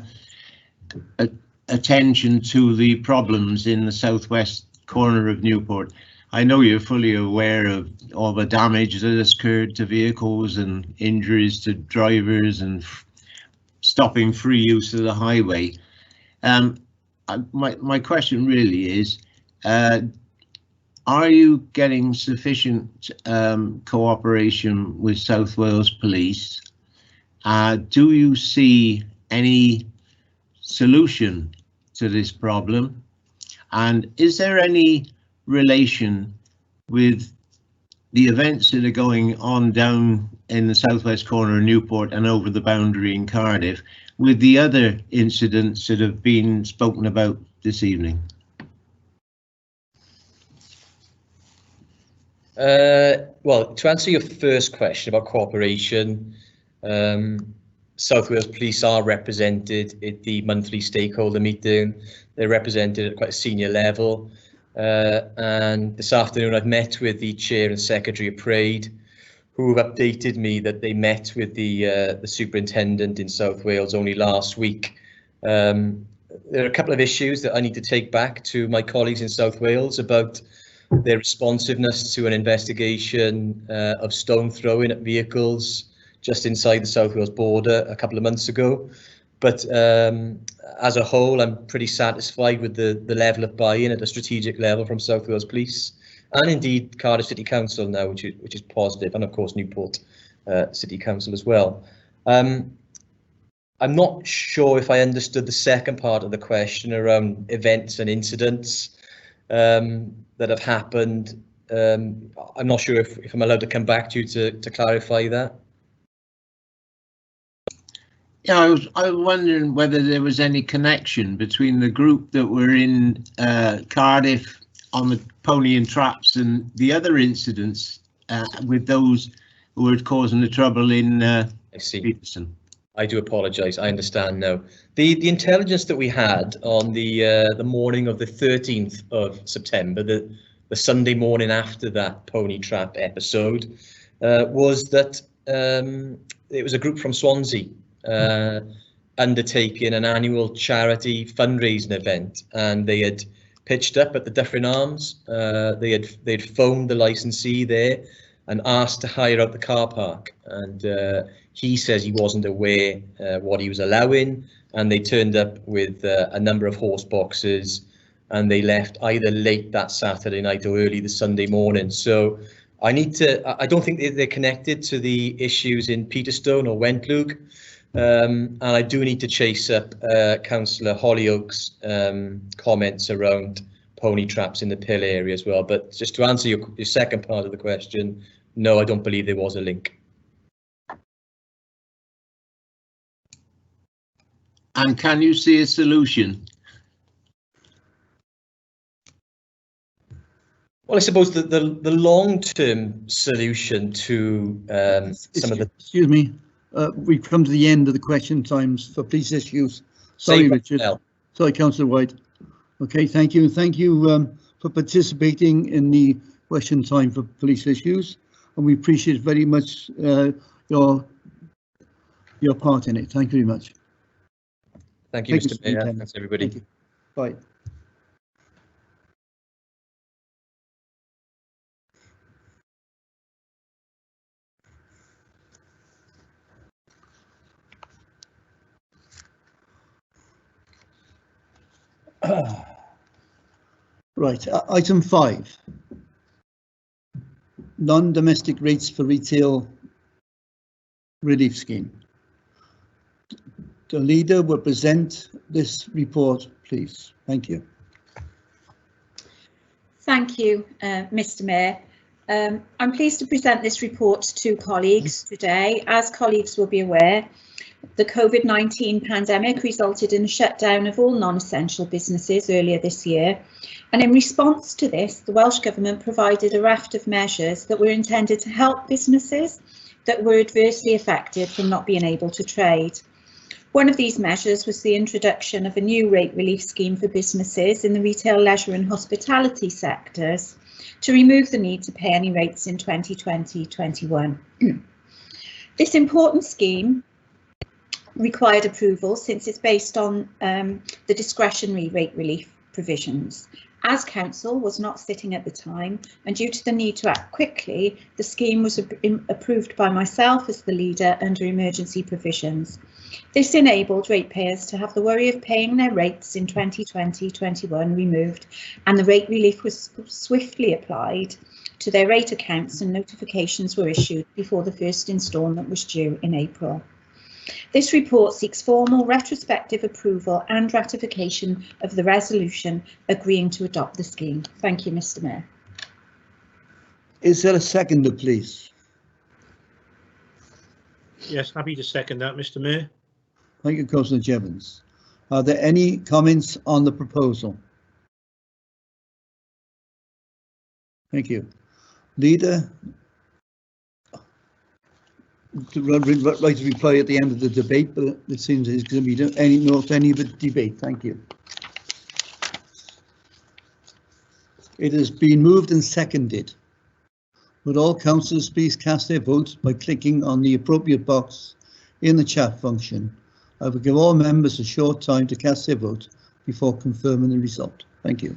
attention to the problems in the southwest corner of Newport. I know you're fully aware of all the damage that has occurred to vehicles and injuries to drivers and stopping free use of the highway. My question really is, are you getting sufficient cooperation with South Wales Police? Do you see any solution to this problem? And is there any relation with the events that are going on down in the southwest corner of Newport and over the boundary in Cardiff with the other incidents that have been spoken about this evening? Well, to answer your first question about cooperation, South Wales Police are represented at the monthly stakeholder meeting. They're represented at quite a senior level. And this afternoon I've met with the Chair and Secretary of Parade, who have updated me that they met with the Superintendent in South Wales only last week. There are a couple of issues that I need to take back to my colleagues in South Wales about their responsiveness to an investigation of stone throwing at vehicles just inside the South Wales border a couple of months ago. But as a whole, I'm pretty satisfied with the level of buy-in at a strategic level from South Wales Police, and indeed Cardiff City Council now, which is positive, and of course Newport City Council as well. I'm not sure if I understood the second part of the question around events and incidents that have happened. I'm not sure if I'm allowed to come back to you to clarify that. Yeah, I was wondering whether there was any connection between the group that were in Cardiff on the pony and traps and the other incidents with those who were causing the trouble in Peterson. I do apologise. I understand now. The intelligence that we had on the morning of the 13th of September, the Sunday morning after that pony trap episode, was that it was a group from Swansea undertaking an annual charity fundraising event, and they had pitched up at the Dyffryn Arms. They'd phoned the licensee there and asked to hire out the car park, and he says he wasn't aware what he was allowing, and they turned up with a number of horse boxes, and they left either late that Saturday night or early the Sunday morning. So I don't think they're connected to the issues in Peterstone or Wentloog. And I do need to chase up Councillor Hollyoak's comments around pony traps in the Pill area as well. But just to answer your second part of the question, no, I don't believe there was a link. And can you see a solution? Well, I suppose the long-term solution to some of the... Excuse me. We've come to the end of the question times for police issues. Sorry, Richard. Sorry, Councillor White. Okay, thank you. Thank you for participating in the question time for police issues, and we appreciate very much your part in it. Thank you very much. Thank you, Mr. Mayor. Thanks, everybody. Thank you. Bye. Right, item 5. Non-domestic rates for retail relief scheme. The leader will present this report, please. Thank you. Thank you, Mr. Mayor. I'm pleased to present this report to colleagues today. As colleagues will be aware, the COVID-19 pandemic resulted in the shutdown of all non-essential businesses earlier this year, and in response to this, the Welsh Government provided a raft of measures that were intended to help businesses that were adversely affected from not being able to trade. One of these measures was the introduction of a new rate relief scheme for businesses in the retail, leisure and hospitality sectors to remove the need to pay any rates in 2020-21. This important scheme required approval since it's based on the discretionary rate relief provisions. As council was not sitting at the time, and due to the need to act quickly, the scheme was approved by myself as the leader under emergency provisions. This enabled ratepayers to have the worry of paying their rates in 2020-21 removed, and the rate relief was swiftly applied to their rate accounts, and notifications were issued before the first instalment was due in April. This report seeks formal retrospective approval and ratification of the resolution agreeing to adopt the scheme. Thank you, Mr. Mayor. Is there a seconder, please? Yes, happy to second that, Mr. Mayor. Thank you, Councillor Jevons. Are there any comments on the proposal? Thank you. Leader, to right to reply at the end of the debate, but it seems there's going to be any of the debate. Thank you. It has been moved and seconded. Would all councillors please cast their votes by clicking on the appropriate box in the chat function? I will give all members a short time to cast their vote before confirming the result. Thank you.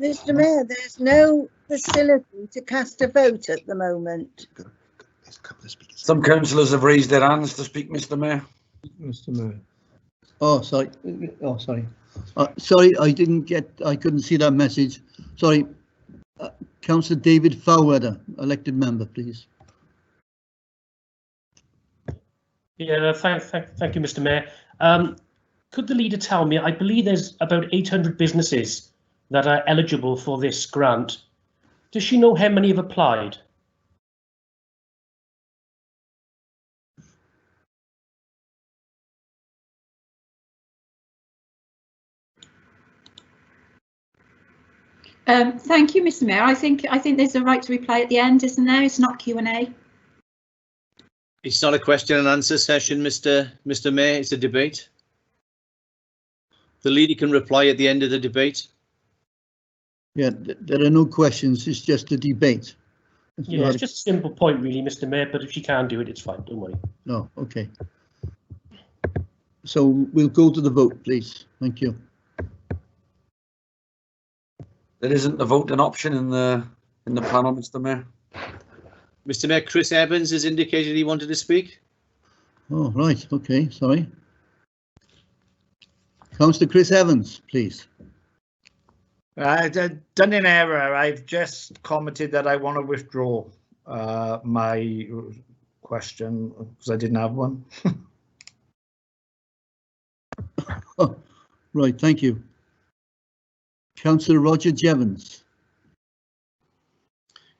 Mr. Mayor, there's no facility to cast a vote at the moment. Some councillors have raised their hands to speak, Mr. Mayor. Mr. Mayor. Oh, sorry. Oh, sorry. Sorry, I couldn't see that message. Sorry. Councillor David Fowler, elected member, please. Yeah, thank you, Mr. Mayor. Could the leader tell me, I believe there's about 800 businesses that are eligible for this grant. Does she know how many have applied? Thank you, Mr. Mayor. I think there's a right to reply at the end, isn't there? It's not Q&A. It's not a question and answer session, Mr. Mayor. It's a debate. The leader can reply at the end of the debate. Yeah, there are no questions. It's just a debate. Yeah, it's just a simple point, really, Mr. Mayor. But if she can't do it, it's fine. Don't worry. No, okay. So we'll go to the vote, please. Thank you. There isn't a voting option in the panel, Mr. Mayor. Mr. Mayor, Chris Evans has indicated he wanted to speak. Oh, right. Okay, sorry. Councillor Chris Evans, please. Done in error. I've just commented that I want to withdraw my question because I didn't have one. Oh, right, thank you. Councillor Roger Jevons.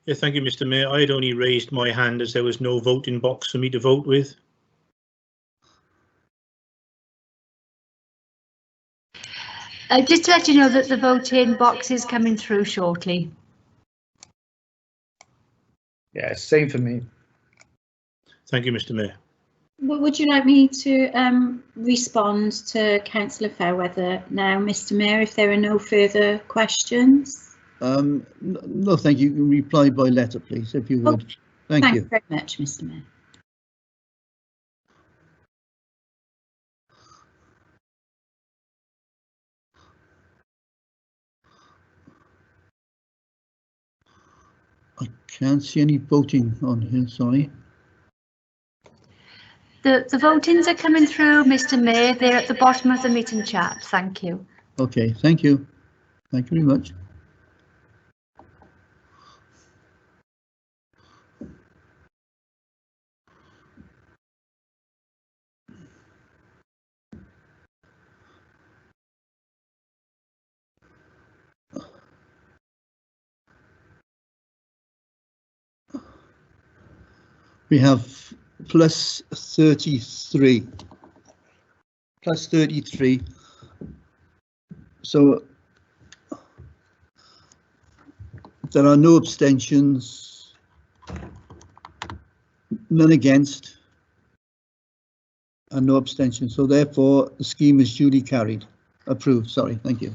Yeah, thank you, Mr. Mayor. I had only raised my hand as there was no voting box for me to vote with. Just to let you know that the voting box is coming through shortly. Yeah, same for me. Thank you, Mr. Mayor. Would you like me to respond to Councillor Fairweather now, Mr. Mayor, if there are no further questions? No, thank you. You can reply by letter, please, if you would. Okay. Thank you. Thank you very much, Mr. Mayor. I can't see any voting on here, sorry. The votings are coming through, Mr. Mayor. They're at the bottom of the meeting chat. Thank you. Okay, thank you. Thank you very much. We have plus 33. Plus 33. So there are no abstentions, none against, and no abstentions. So therefore, the scheme is duly carried. Approved, sorry, thank you.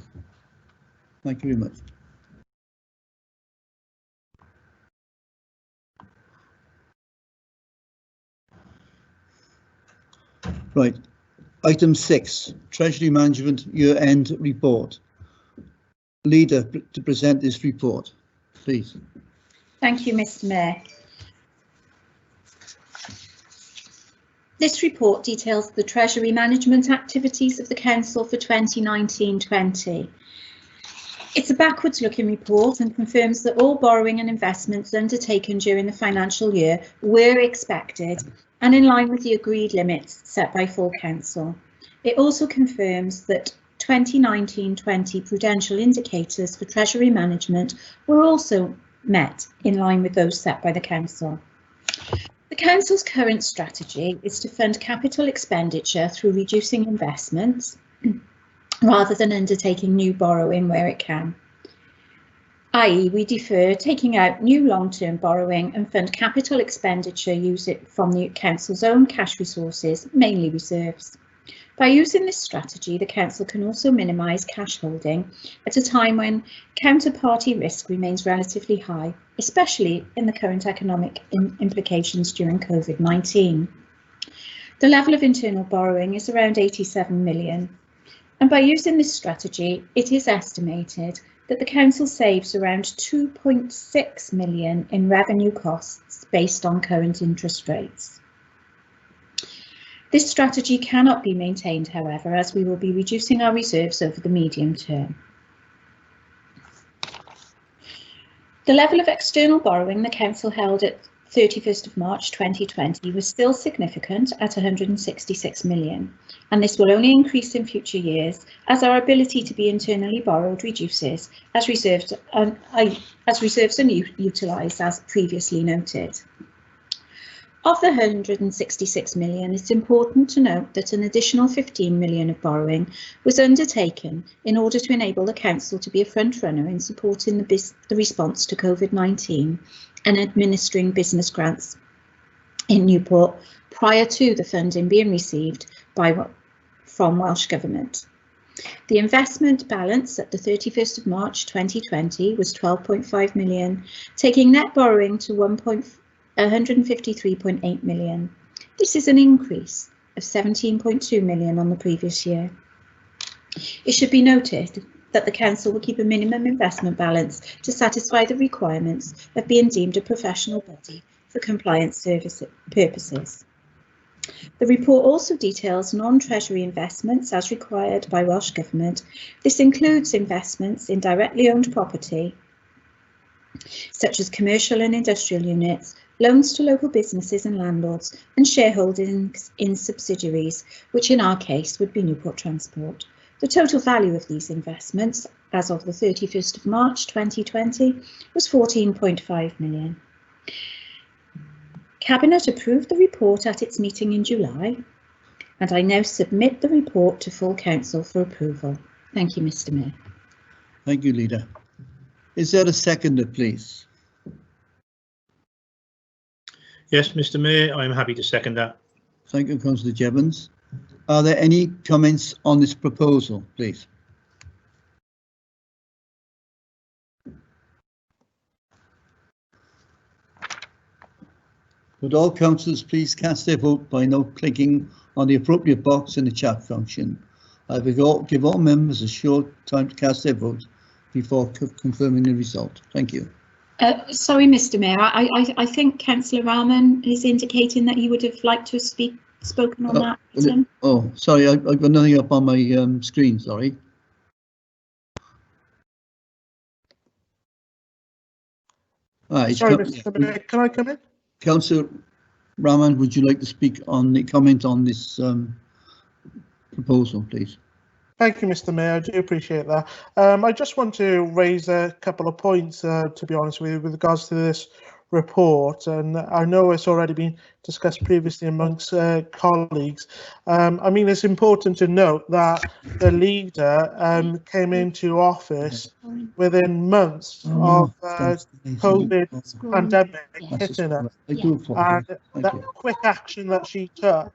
Thank you very much. Right, item 6, Treasury Management Year-End Report. Leader to present this report, please. Thank you, Mr. Mayor. This report details the Treasury management activities of the Council for 2019-20. It's a backwards-looking report and confirms that all borrowing and investments undertaken during the financial year were expected and in line with the agreed limits set by full council. It also confirms that 2019-20 prudential indicators for Treasury management were also met in line with those set by the council. The council's current strategy is to fund capital expenditure through reducing investments rather than undertaking new borrowing where it can. i.e. we defer taking out new long-term borrowing and fund capital expenditure using from the council's own cash resources, mainly reserves. By using this strategy, the council can also minimise cash holding at a time when counterparty risk remains relatively high, especially in the current economic implications during COVID-19. The level of internal borrowing is around 87 million, and by using this strategy, it is estimated that the council saves around 2.6 million in revenue costs based on current interest rates. This strategy cannot be maintained, however, as we will be reducing our reserves over the medium term. The level of external borrowing the council held at 31st of March 2020 was still significant at 166 million, and this will only increase in future years as our ability to be internally borrowed reduces as reserves are utilised, as previously noted. Of the 166 million, it's important to note that an additional 15 million of borrowing was undertaken in order to enable the council to be a front runner in supporting the response to COVID-19 and administering business grants in Newport prior to the funding being received from Welsh Government. The investment balance at the 31st of March 2020 was 12.5 million, taking net borrowing to 153.8 million. This is an increase of 17.2 million on the previous year. It should be noted that the council will keep a minimum investment balance to satisfy the requirements of being deemed a professional body for compliance service purposes. The report also details non-treasury investments as required by Welsh Government. This includes investments in directly owned property, such as commercial and industrial units, loans to local businesses and landlords, and shareholdings in subsidiaries, which in our case would be Newport Transport. The total value of these investments, as of the 31st of March 2020, was 14.5 million. Cabinet approved the report at its meeting in July, and I now submit the report to full council for approval. Thank you, Mr. Mayor. Thank you, Leader. Is there a seconder, please? Yes, Mr. Mayor, I'm happy to second that. Thank you, Councillor Jevons. Are there any comments on this proposal, please? Would all councillors please cast their vote by now clicking on the appropriate box in the chat function? I will give all members a short time to cast their vote before confirming the result. Thank you. Sorry, Mr. Mayor, I think Councillor Rahman is indicating that he would have liked to have spoken on that item. Oh, sorry, I've got nothing up on my screen, sorry. Sorry, Mr. Mayor, can I come in? Councillor Rahman, would you like to speak on the comment on this proposal, please? Thank you, Mr. Mayor. I do appreciate that. I just want to raise a couple of points, to be honest with you, with regards to this report, and I know it's already been discussed previously amongst colleagues. I mean, it's important to note that the leader came into office within months of COVID pandemic hitting us, and that quick action that she took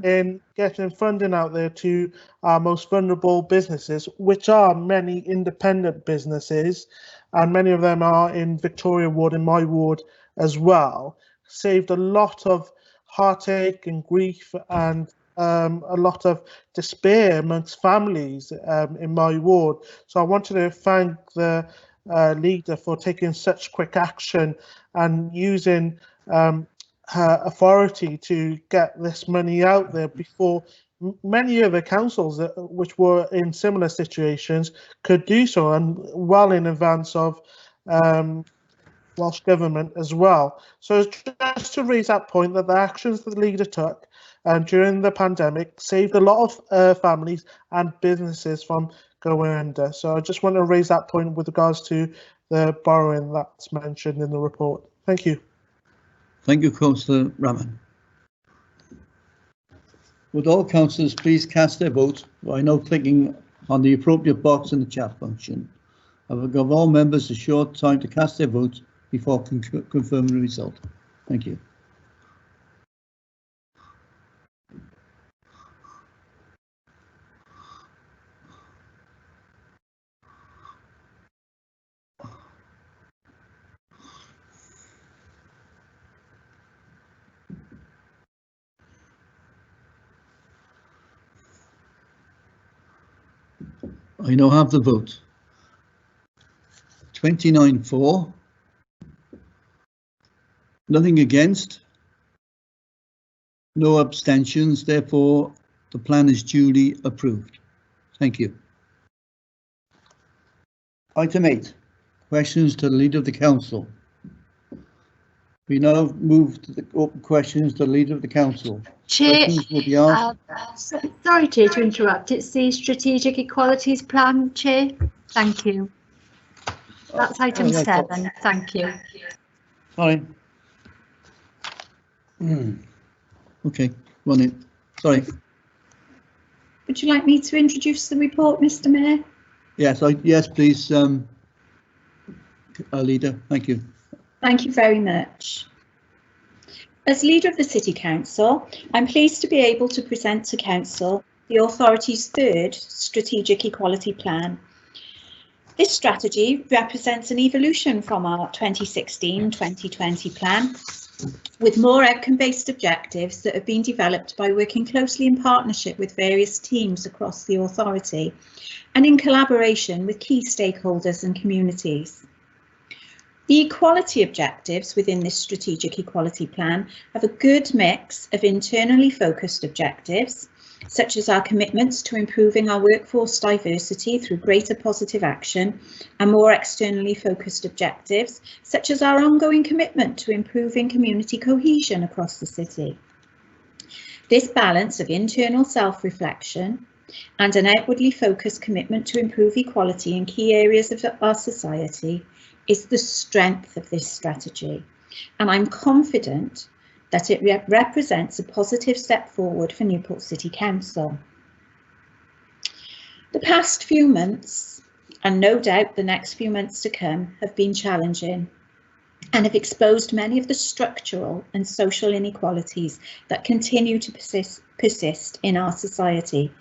in getting funding out there to our most vulnerable businesses, which are many independent businesses, and many of them are in Victoria Ward, in my ward as well, saved a lot of heartache and grief and a lot of despair amongst families in my ward. So I wanted to thank the leader for taking such quick action and using her authority to get this money out there before many of the councils which were in similar situations could do so, and well in advance of the Welsh Government as well. So just to raise that point, that the actions that the leader took during the pandemic saved a lot of families and businesses from going under. So I just want to raise that point with regards to the borrowing that's mentioned in the report. Thank you. Thank you, Councillor Rahman. Would all councillors please cast their vote by now clicking on the appropriate box in the chat function? I will give all members a short time to cast their vote before confirming the result. Thank you. I now have the vote. 29 for, nothing against, no abstentions, therefore the plan is duly approved. Thank you. Item 8, questions to the Leader of the Council. We now move to the open questions to the Leader of the Council. Chair, will be asked. sorry, Chair, to interrupt. It's the Strategic Equalities Plan, Chair. Thank you. That's item 7. Thank you. Sorry. Okay, one in. Sorry. Would you like me to introduce the report, Mr. Mayor? Yes, yes, please, Leader. Thank you. Thank you very much. As Leader of the City Council, I'm pleased to be able to present to Council the authority's 3rd Strategic Equality Plan. This strategy represents an evolution from our 2016-2020 plan, with more outcome-based objectives that have been developed by working closely in partnership with various teams across the authority and in collaboration with key stakeholders and communities. The equality objectives within this strategic equality plan have a good mix of internally focused objectives, such as our commitments to improving our workforce diversity through greater positive action, and more externally focused objectives, such as our ongoing commitment to improving community cohesion across the city. This balance of internal self-reflection and an outwardly focused commitment to improve equality in key areas of our society is the strength of this strategy, and I'm confident that it represents a positive step forward for Newport City Council. The past few months, and no doubt the next few months to come, have been challenging and have exposed many of the structural and social inequalities that continue to persist in our society,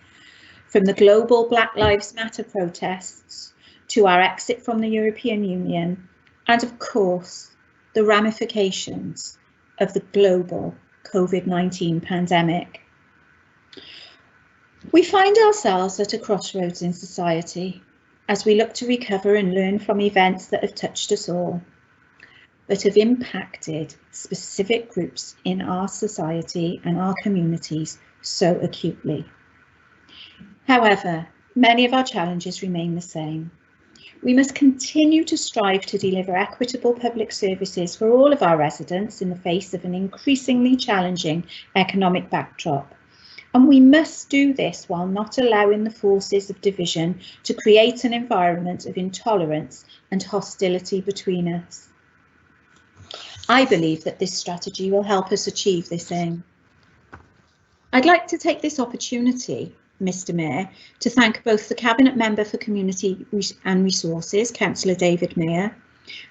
from the global Black Lives Matter protests to our exit from the European Union, and of course, the ramifications of the global COVID-19 pandemic. We find ourselves at a crossroads in society as we look to recover and learn from events that have touched us all, but have impacted specific groups in our society and our communities so acutely. However, many of our challenges remain the same. We must continue to strive to deliver equitable public services for all of our residents in the face of an increasingly challenging economic backdrop. And we must do this while not allowing the forces of division to create an environment of intolerance and hostility between us. I believe that this strategy will help us achieve this aim. I'd like to take this opportunity, Mr. Mayor, to thank both the Cabinet Member for Community and Resources, Councillor David Mayer,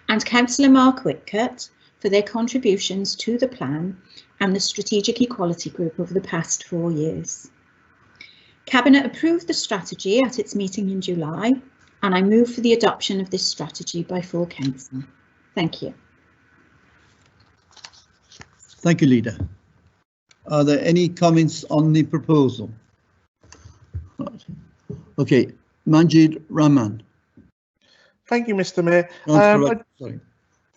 and Councillor Mark Whitcutt for their contributions to the plan and the Strategic Equality Group over the past 4 years. Cabinet approved the strategy at its meeting in July, and I move for the adoption of this strategy by full council. Thank you. Thank you, Leader. Are there any comments on the proposal? Right. Okay, Manjid Rahman. Thank you, Mr. Mayor. Sorry.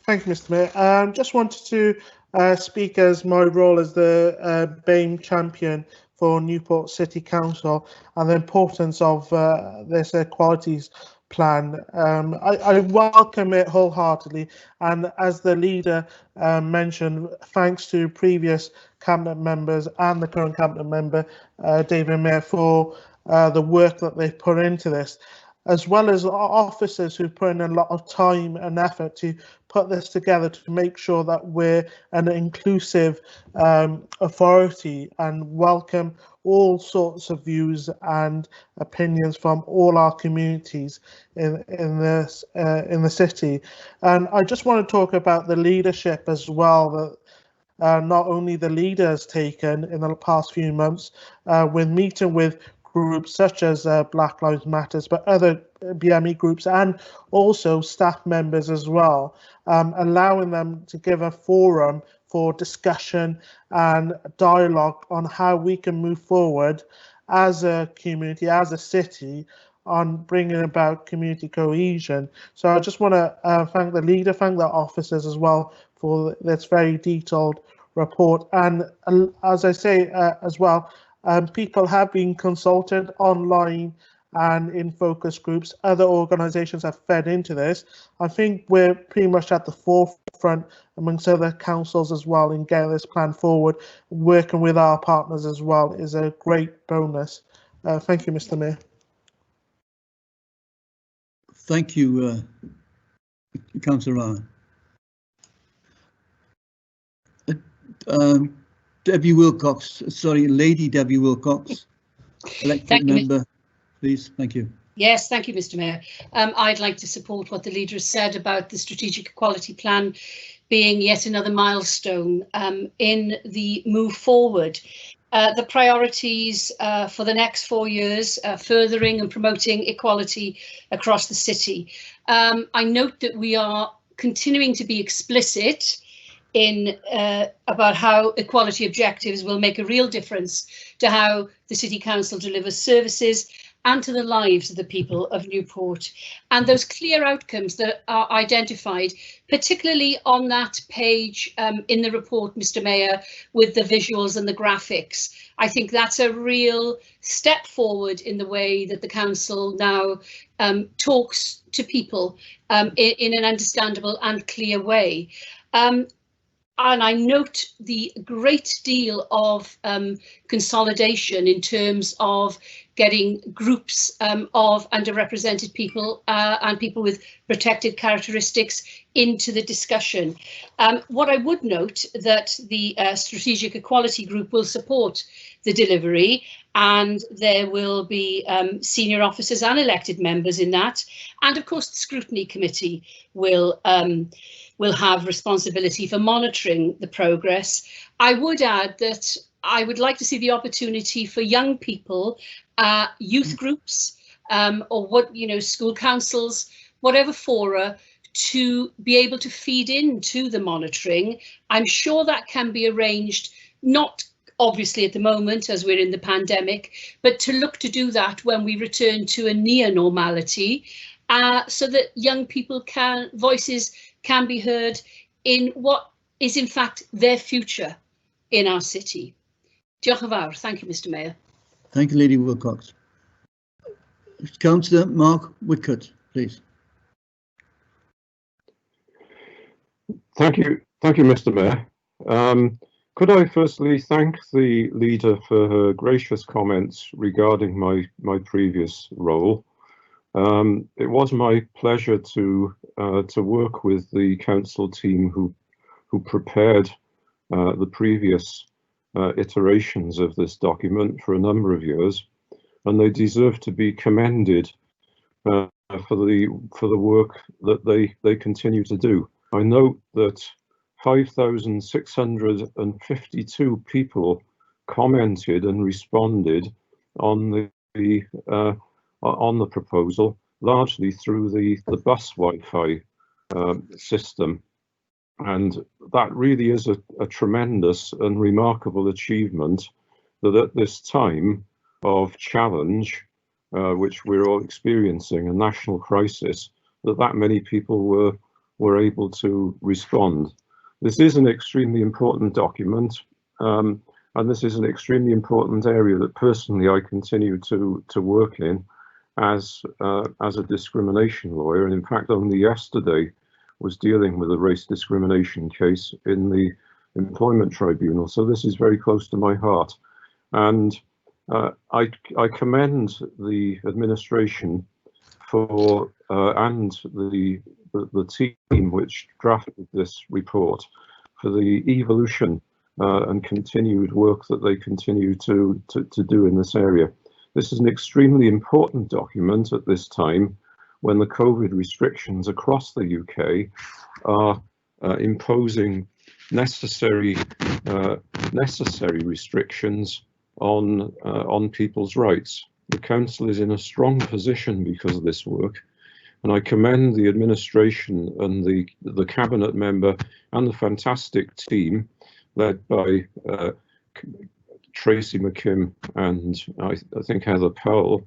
Thank you, Mr. Mayor. Just wanted to speak as my role as the BAME champion for Newport City Council and the importance of this equalities plan. I welcome it wholeheartedly, and as the leader mentioned, thanks to previous cabinet members and the current cabinet member, David Mayer, for the work that they've put into this, as well as officers who put in a lot of time and effort to put this together to make sure that we're an inclusive authority and welcome all sorts of views and opinions from all our communities in the city. And I just want to talk about the leadership as well, that not only the leader has taken in the past few months with meeting with groups such as Black Lives Matters, but other BME groups and also staff members as well, allowing them to give a forum for discussion and dialogue on how we can move forward as a community, as a city, on bringing about community cohesion. So I just want to thank the leader, thank the officers as well for this very detailed report. And as I say as well, people have been consulted online and in focus groups. Other organisations have fed into this. I think we're pretty much at the forefront amongst other councils as well in getting this plan forward. Working with our partners as well is a great bonus. Thank you, Mr. Mayor. Thank you, Councillor Rana. Debbie Wilcox, sorry, Lady Debbie Wilcox, elected member, please. Thank you. Yes, thank you, Mr. Mayor. I'd like to support what the leader has said about the strategic equality plan being yet another milestone in the move forward. The priorities for the next 4 years, furthering and promoting equality across the city. I note that we are continuing to be explicit in about how equality objectives will make a real difference to how the City Council delivers services and to the lives of the people of Newport, and those clear outcomes that are identified, particularly on that page in the report, Mr. Mayor, with the visuals and the graphics. I think that's a real step forward in the way that the council now talks to people in an understandable and clear way. And I note the great deal of consolidation in terms of getting groups of underrepresented people and people with protected characteristics into the discussion. What I would note that the Strategic Equality Group will support the delivery, and there will be senior officers and elected members in that. And of course, the Scrutiny Committee will have responsibility for monitoring the progress. I would add that I would like to see the opportunity for young people, youth groups, or school councils, whatever fora, to be able to feed into the monitoring. I'm sure that can be arranged, not obviously at the moment as we're in the pandemic, but to look to do that when we return to a near normality, so that young people voices can be heard in what is in fact their future in our city. Diolch yn fawr. Thank you, Mr. Mayor. Thank you, Lady Wilcox. Councillor Mark Wickett, please. Thank you, Mr. Mayor. Could I firstly thank the leader for her gracious comments regarding my previous role. It was my pleasure to work with the council team who prepared the previous iterations of this document for a number of years, and they deserve to be commended for the work that they continue to do. I note that 5,652 people commented and responded on the proposal, largely through the bus Wi-Fi system, and that really is a tremendous and remarkable achievement, that at this time of challenge, which we're all experiencing, a national crisis, that many people were able to respond. This is an extremely important document, and this is an extremely important area that personally I continue to work in. as a discrimination lawyer, and in fact only yesterday was dealing with a race discrimination case in the employment tribunal. So this is very close to my heart, and I commend the administration for and the team which drafted this report for the evolution and continued work that they continue to do in this area. This is an extremely important document at this time when the COVID restrictions across the UK are imposing necessary restrictions on people's rights. The council is in a strong position because of this work, and I commend the administration and the cabinet member and the fantastic team led by Tracy McKim and I think Heather Powell,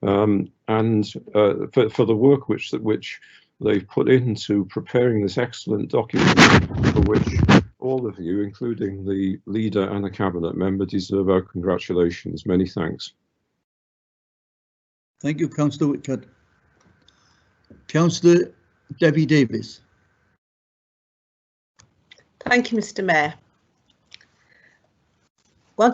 and for the work which they've put into preparing this excellent document, for which all of you, including the leader and the cabinet member, deserve our congratulations. Many thanks. Thank you, Councillor Whitcott. Councillor Debbie Davis. Thank you, Mr. Mayor. Well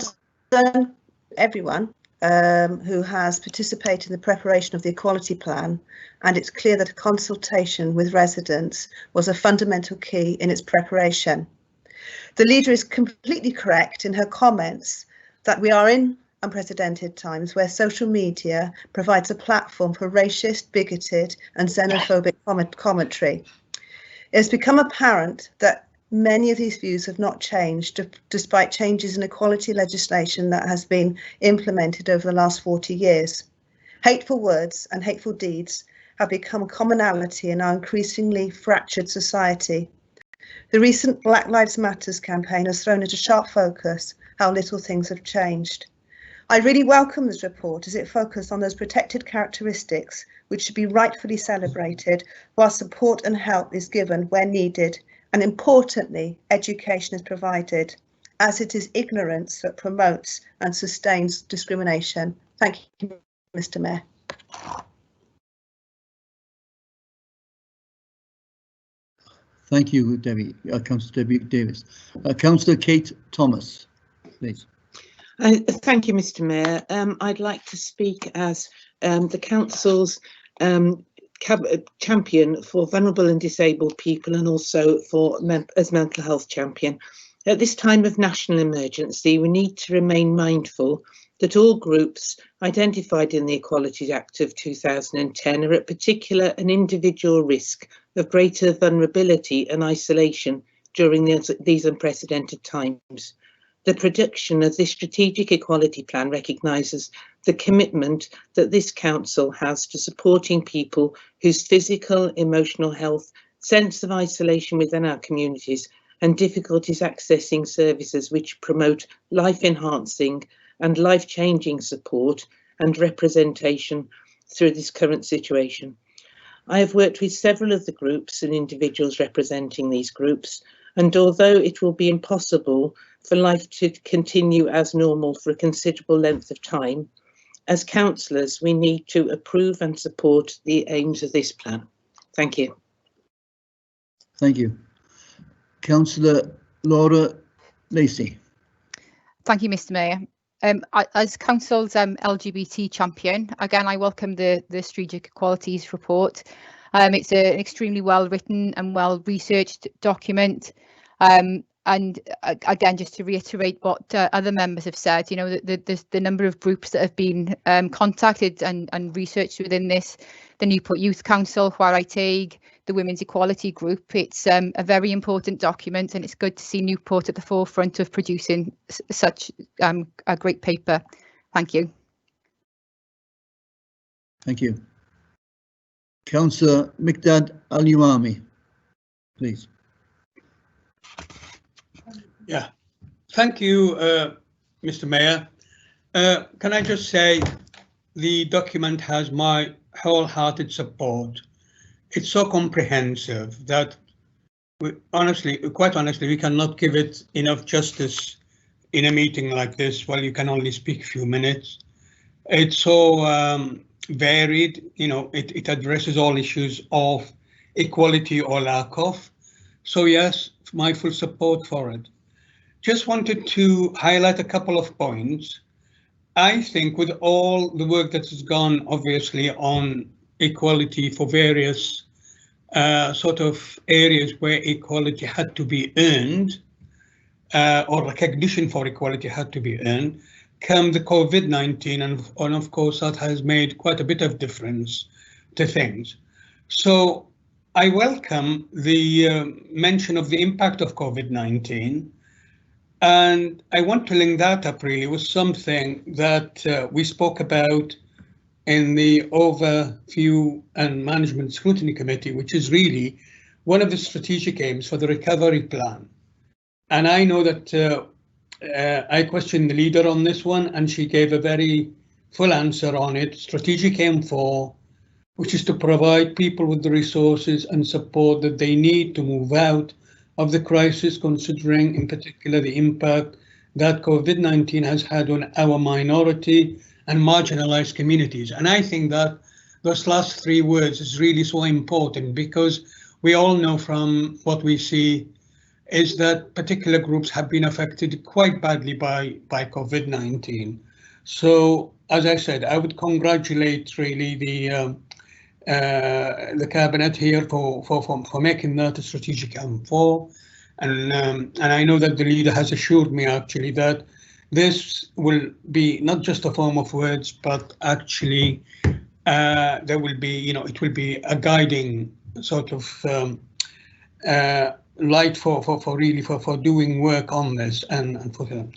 done, everyone who has participated in the preparation of the equality plan, and it's clear that a consultation with residents was a fundamental key in its preparation. The leader is completely correct in her comments that we are in unprecedented times where social media provides a platform for racist, bigoted and xenophobic commentary. It has become apparent that many of these views have not changed despite changes in equality legislation that has been implemented over the last 40 years. Hateful words and hateful deeds have become commonality in our increasingly fractured society. The recent Black Lives Matter campaign has thrown into sharp focus how little things have changed. I really welcome this report as it focuses on those protected characteristics which should be rightfully celebrated, while support and help is given where needed, and importantly, education is provided, as it is ignorance that promotes and sustains discrimination. Thank you, Mr. Mayor. Thank you, Debbie. Councillor Debbie Davis. Councillor Kate Thomas, please. Thank you, Mr. Mayor. I'd like to speak as the council's champion for vulnerable and disabled people, and also as mental health champion. At this time of national emergency, we need to remain mindful that all groups identified in the Equalities Act of 2010 are at particular and individual risk of greater vulnerability and isolation during these unprecedented times. The production of this strategic equality plan recognises the commitment that this council has to supporting people whose physical, emotional health, sense of isolation within our communities and difficulties accessing services which promote life-enhancing and life-changing support and representation through this current situation. I have worked with several of the groups and individuals representing these groups, and although it will be impossible for life to continue as normal for a considerable length of time, as councillors, we need to approve and support the aims of this plan. Thank you. Thank you. Councillor Laura Lacey. Thank you, Mr. Mayor. As Council's LGBT champion, again, I welcome the Strategic Equalities report. It's an extremely well written and well researched document. And again, just to reiterate what other members have said, you know, the number of groups that have been contacted and researched within this, the Newport Youth Council, Chwarae Teg, the Women's Equality Group. It's a very important document, and it's good to see Newport at the forefront of producing such a great paper. Thank you. Thank you. Councillor Mikdad Al-Uami, please. Yeah, thank you, Mr. Mayor. Can I just say the document has my wholehearted support. It's so comprehensive that quite honestly, we cannot give it enough justice in a meeting like this. Well, you can only speak a few minutes. It's so varied. You know, it addresses all issues of equality or lack of. So yes, my full support for it. Just wanted to highlight a couple of points. I think with all the work that has gone, obviously, on equality for various sort of areas where equality had to be earned, or recognition for equality had to be earned, come the COVID-19, and of course that has made quite a bit of difference to things. So I welcome the mention of the impact of COVID-19, and I want to link that up really with something that we spoke about in the Overview and Management Scrutiny Committee, which is really one of the strategic aims for the recovery plan. And I know that I questioned the leader on this one, and she gave a very full answer on it. Strategic aim 4, which is to provide people with the resources and support that they need to move out of the crisis, considering in particular the impact that COVID-19 has had on our minority and marginalized communities. And I think that those last 3 words is really so important, because we all know from what we see is that particular groups have been affected quite badly by COVID-19. So, as I said, I would congratulate really the cabinet here for making that a strategic aim 4, and I know that the leader has assured me actually that this will be not just a form of words, but actually there will be, you know, it will be a guiding sort of light for doing work on this and for them.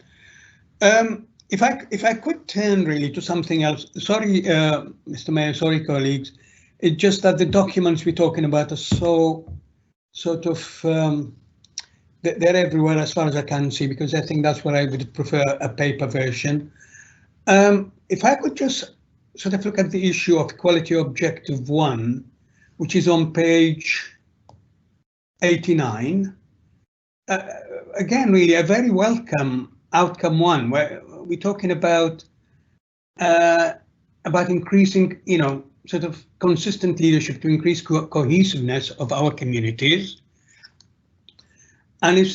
If I could turn really to something else, sorry, Mr. Mayor, sorry, colleagues, it's just that the documents we're talking about are so sort of they're everywhere as far as I can see, because I think that's what I would prefer, a paper version. If I could just sort of look at the issue of Equality Objective 1, which is on page 89. Again, really a very welcome outcome 1, where we're talking about increasing, you know, sort of consistent leadership to increase cohesiveness of our communities. And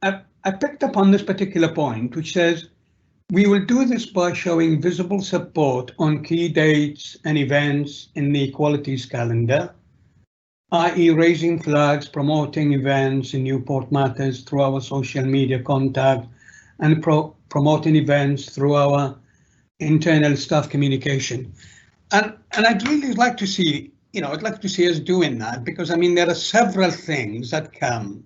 I picked up on this particular point, which says we will do this by showing visible support on key dates and events in the equalities calendar, i.e. raising flags, promoting events in Newport Matters through our social media contact, and promoting events through our internal staff communication. And I'd really like to see, you know, I'd like to see us doing that, because I mean, there are several things that come,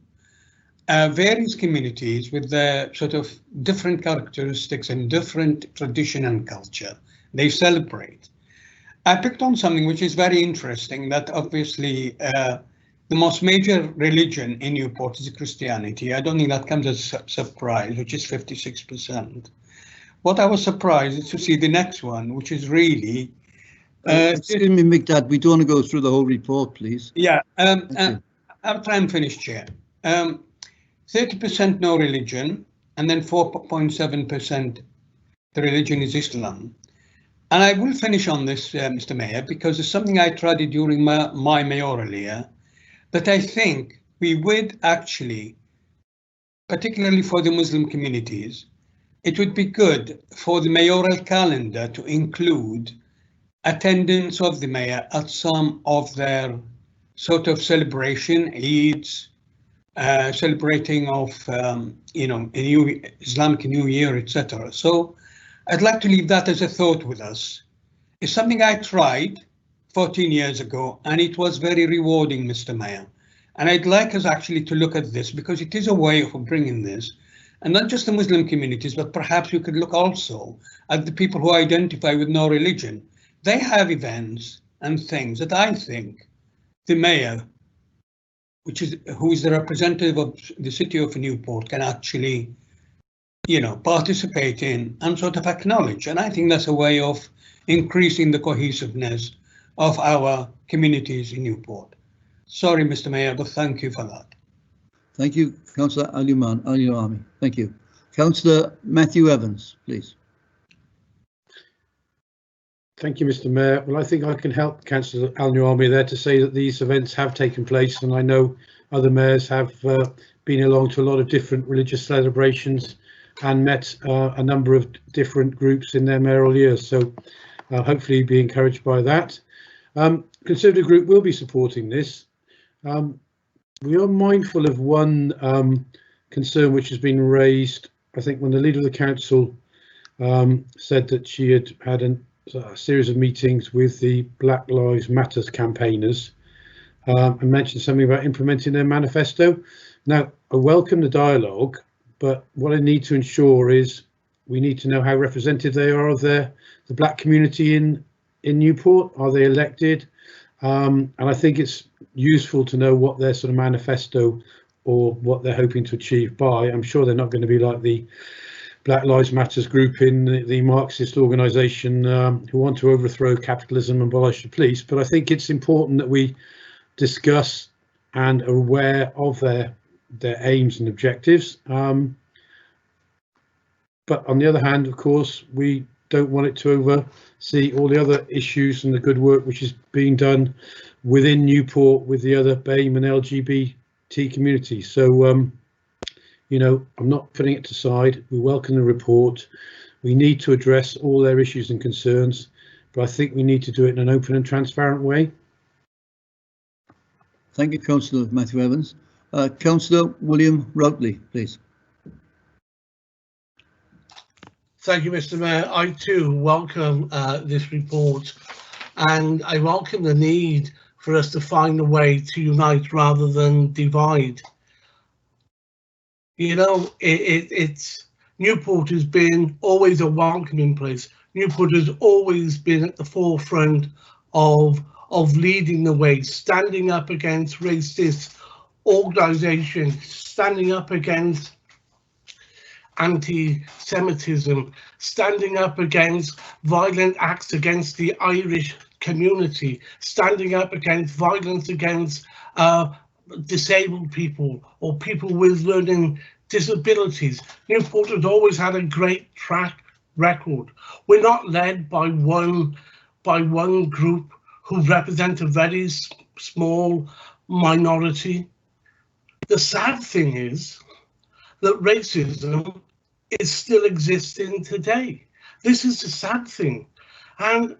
various communities with their sort of different characteristics and different tradition and culture they celebrate. I picked on something which is very interesting, that obviously the most major religion in Newport is Christianity. I don't think that comes as a surprise, which is 56%. What I was surprised is to see the next one, which is really... excuse me, Mick, we don't want to go through the whole report, please. Yeah, I'll try and finish, Chair. 30% no religion, and then 4.7% the religion is Islam. And I will finish on this, Mr. Mayor, because it's something I tried during my mayoral year, that I think we would actually, particularly for the Muslim communities, it would be good for the mayoral calendar to include attendance of the mayor at some of their sort of celebration, Eids, celebrating of, you know, a new Islamic New Year, etc. So I'd like to leave that as a thought with us. It's something I tried 14 years ago, and it was very rewarding, Mr. Mayor. And I'd like us actually to look at this, because it is a way of bringing this, and not just the Muslim communities, but perhaps we could look also at the people who identify with no religion. They have events and things that I think the mayor, who is the representative of the city of Newport, can actually, you know, participate in and sort of acknowledge. And I think that's a way of increasing the cohesiveness of our communities in Newport. Sorry, Mr. Mayor, but thank you for that. Thank you, Councillor Ali-Ami. Thank you. Councillor Matthew Evans, please. Thank you, Mr. Mayor. Well, I think I can help Councillor Al-Nuami there to say that these events have taken place, and I know other mayors have been along to a lot of different religious celebrations and met a number of different groups in their mayoral years. So hopefully be encouraged by that. Conservative group will be supporting this. We are mindful of one concern which has been raised, I think, when the leader of the council said that she had had a series of meetings with the Black Lives Matter campaigners and mentioned something about implementing their manifesto. Now, I welcome the dialogue, but what I need to ensure is we need to know how representative they are of the black community in Newport. Are they elected? And I think it's useful to know what their sort of manifesto or what they're hoping to achieve by. I'm sure they're not going to be like the Black Lives Matters group in the Marxist organisation who want to overthrow capitalism and abolish the police. But I think it's important that we discuss and are aware of their aims and objectives. But on the other hand, of course, we don't want it to oversee all the other issues and the good work which is being done within Newport with the other BAME and LGBT community. So, you know, I'm not putting it aside. We welcome the report. We need to address all their issues and concerns, but I think we need to do it in an open and transparent way. Thank you, Councillor Matthew Evans. Councillor William Routley, please. Thank you, Mr. Mayor. I too welcome this report, and I welcome the need for us to find a way to unite rather than divide. You know, it's Newport has been always a welcoming place. Newport has always been at the forefront of leading the way, standing up against racist organisations, standing up against anti-Semitism, standing up against violent acts against the Irish community, standing up against violence against disabled people or people with learning disabilities. Newport has always had a great track record. We're not led by one group who represent a very small minority. The sad thing is that racism is still existing today. This is the sad thing, and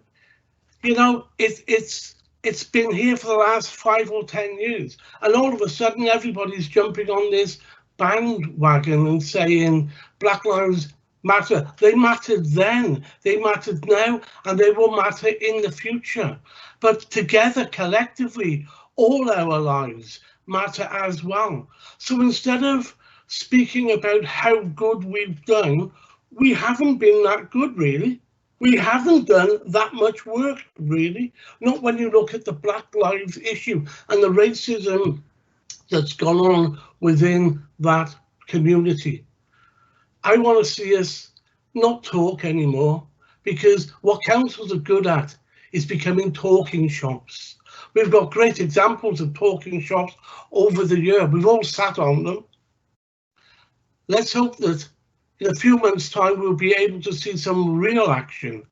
you know it's been here for the last 5 or 10 years, and all of a sudden everybody's jumping on this bandwagon and saying Black Lives Matter. They mattered then, they mattered now, and they will matter in the future. But together, collectively, all our lives matter as well. So instead of speaking about how good we've done, we haven't been that good, really. We haven't done that much work, really. Not when you look at the Black Lives issue and the racism that's gone on within that community. I want to see us not talk anymore, because what councils are good at is becoming talking shops. We've got great examples of talking shops over the year. We've all sat on them. Let's hope that in a few months' time we'll be able to see some real action,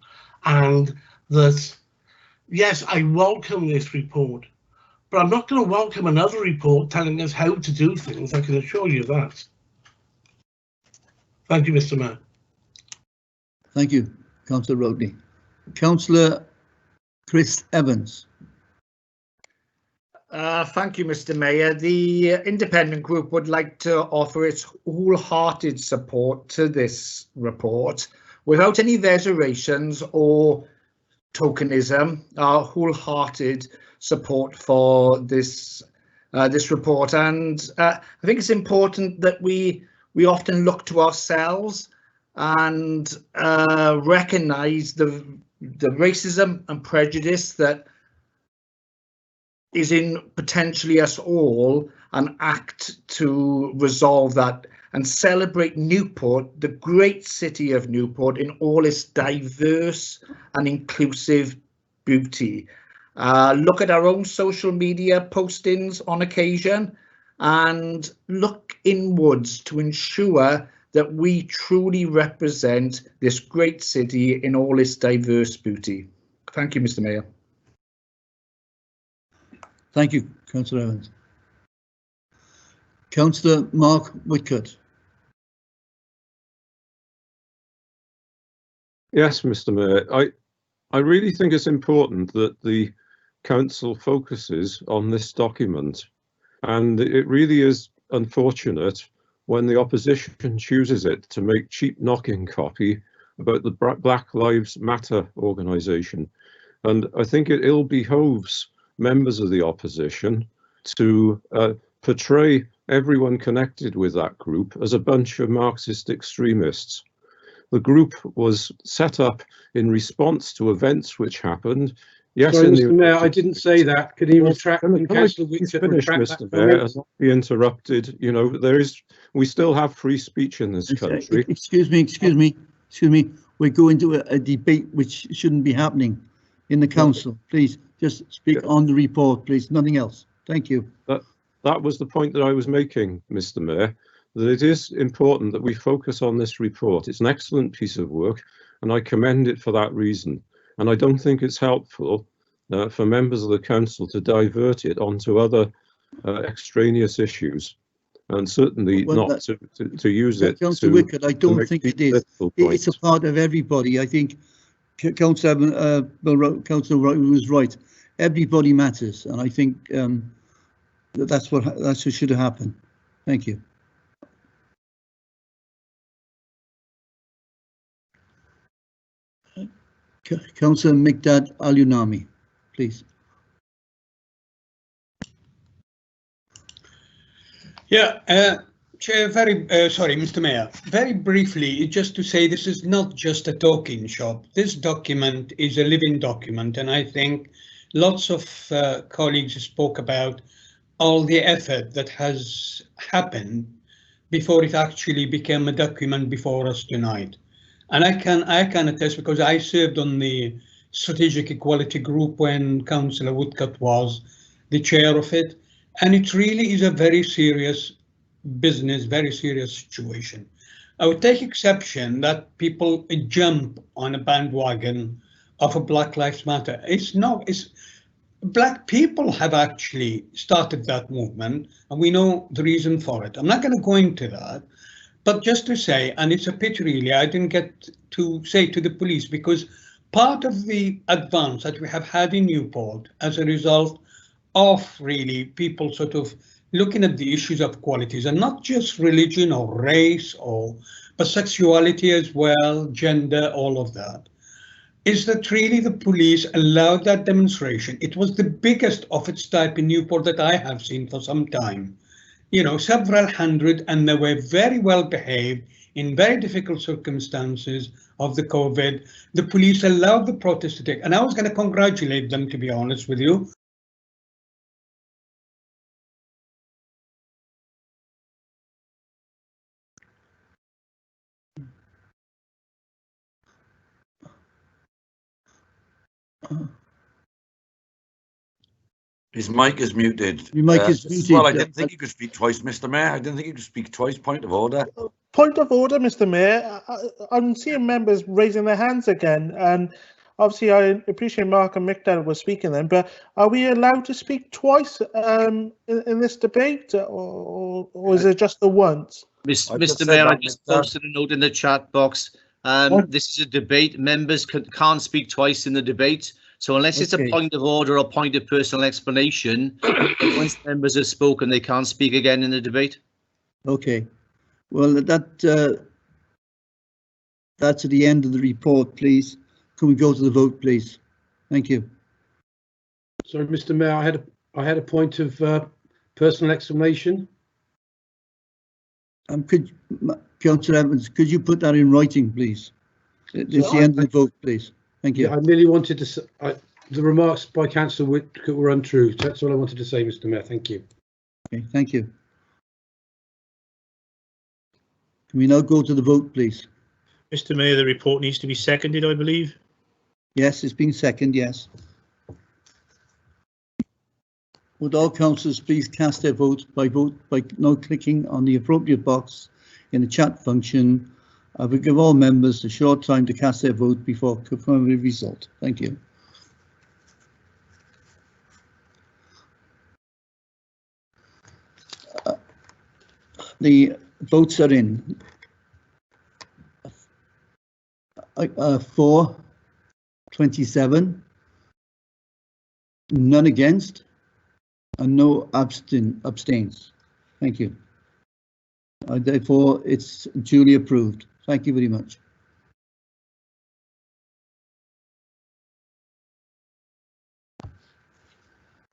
and that, yes, I welcome this report, but I'm not going to welcome another report telling us how to do things, I can assure you that. Thank you, Mr. Mayor. Thank you, Councillor Rodney. Councillor Chris Evans. Thank you, Mr. Mayor. The independent group would like to offer its wholehearted support to this report without any reservations or tokenism. Our wholehearted support for this report, and I think it's important that we often look to ourselves and recognise the racism and prejudice that is in potentially us all, and act to resolve that and celebrate Newport, the great city of Newport, in all its diverse and inclusive beauty. Look at our own social media postings on occasion and look inwards to ensure that we truly represent this great city in all its diverse beauty. Thank you, Mr. Mayor. Thank you, Councillor Evans. Councillor Mark Whitcutt. Yes, Mr. Mayor, I really think it's important that the council focuses on this document, and it really is unfortunate when the opposition chooses it to make cheap knocking copy about the Black Lives Matter organisation. And I think it ill behoves members of the opposition to portray everyone connected with that group as a bunch of Marxist extremists. The group was set up in response to events which happened. Yes, sorry, Mr. Mayor, I didn't say that. Can you retract? Can I finish, Mr. Mayor, and not be interrupted? You know, we still have free speech in this country. Excuse me. We're going to a debate which shouldn't be happening in the council. Please, just speak on the report, please. Nothing else. Thank you. That was the point that I was making, Mr. Mayor, that it is important that we focus on this report. It's an excellent piece of work, and I commend it for that reason. And I don't think it's helpful for members of the council to divert it onto other extraneous issues, and certainly not to use it. Councillor Whitcutt, I don't think it is. It's a part of everybody. I think Councillor Wright was right. Everybody matters, and I think that's what should have happened. Thank you. Councillor Mikdad Al-Unami, please. Yeah, Chair, sorry, Mr. Mayor, very briefly, just to say this is not just a talking shop. This document is a living document, and I think lots of colleagues spoke about all the effort that has happened before it actually became a document before us tonight. And I can attest, because I served on the Strategic Equality Group when Councillor Woodcutt was the chair of it, and it really is a very serious business, very serious situation. I would take exception that people jump on a bandwagon of a Black Lives Matter. It's not. Black people have actually started that movement, and we know the reason for it. I'm not going to go into that. But just to say, and it's a pity really, I didn't get to say to the police, because part of the advance that we have had in Newport as a result of really people sort of looking at the issues of qualities, and not just religion or race, but sexuality as well, gender, all of that, is that really the police allowed that demonstration. It was the biggest of its type in Newport that I have seen for some time. You know, several hundred, and they were very well behaved in very difficult circumstances of the COVID. The police allowed the protest to take, and I was going to congratulate them, to be honest with you. His mic is muted. Your mic is muted. Well, I didn't think you could speak twice, Mr. Mayor. I didn't think you could speak twice. Point of order. Point of order, Mr. Mayor. I'm seeing members raising their hands again, and obviously I appreciate Mark and Mikdad were speaking then, but are we allowed to speak twice in this debate, or is it just the once? Mr. Mayor, I just posted a note in the chat box. This is a debate. Members can't speak twice in the debate. So unless it's a point of order or point of personal explanation, once members have spoken, they can't speak again in the debate. Okay. Well, that's at the end of the report, please. Can we go to the vote, please? Thank you. Sorry, Mr. Mayor, I had a point of personal explanation. Councillor Evans, could you put that in writing, please? It's the end of the vote, please. Thank you. I merely wanted to say the remarks by Councillor Whitcutt were untrue. That's all I wanted to say, Mr. Mayor. Thank you. Okay, thank you. Can we now go to the vote, please? Mr. Mayor, the report needs to be seconded, I believe. Yes, it's been seconded, yes. Would all councillors please cast their votes by now clicking on the appropriate box in the chat function. I will give all members a short time to cast their vote before confirming the result. Thank you. The votes are in. 427, none against, and no abstains. Thank you. Therefore, it's duly approved. Thank you very much.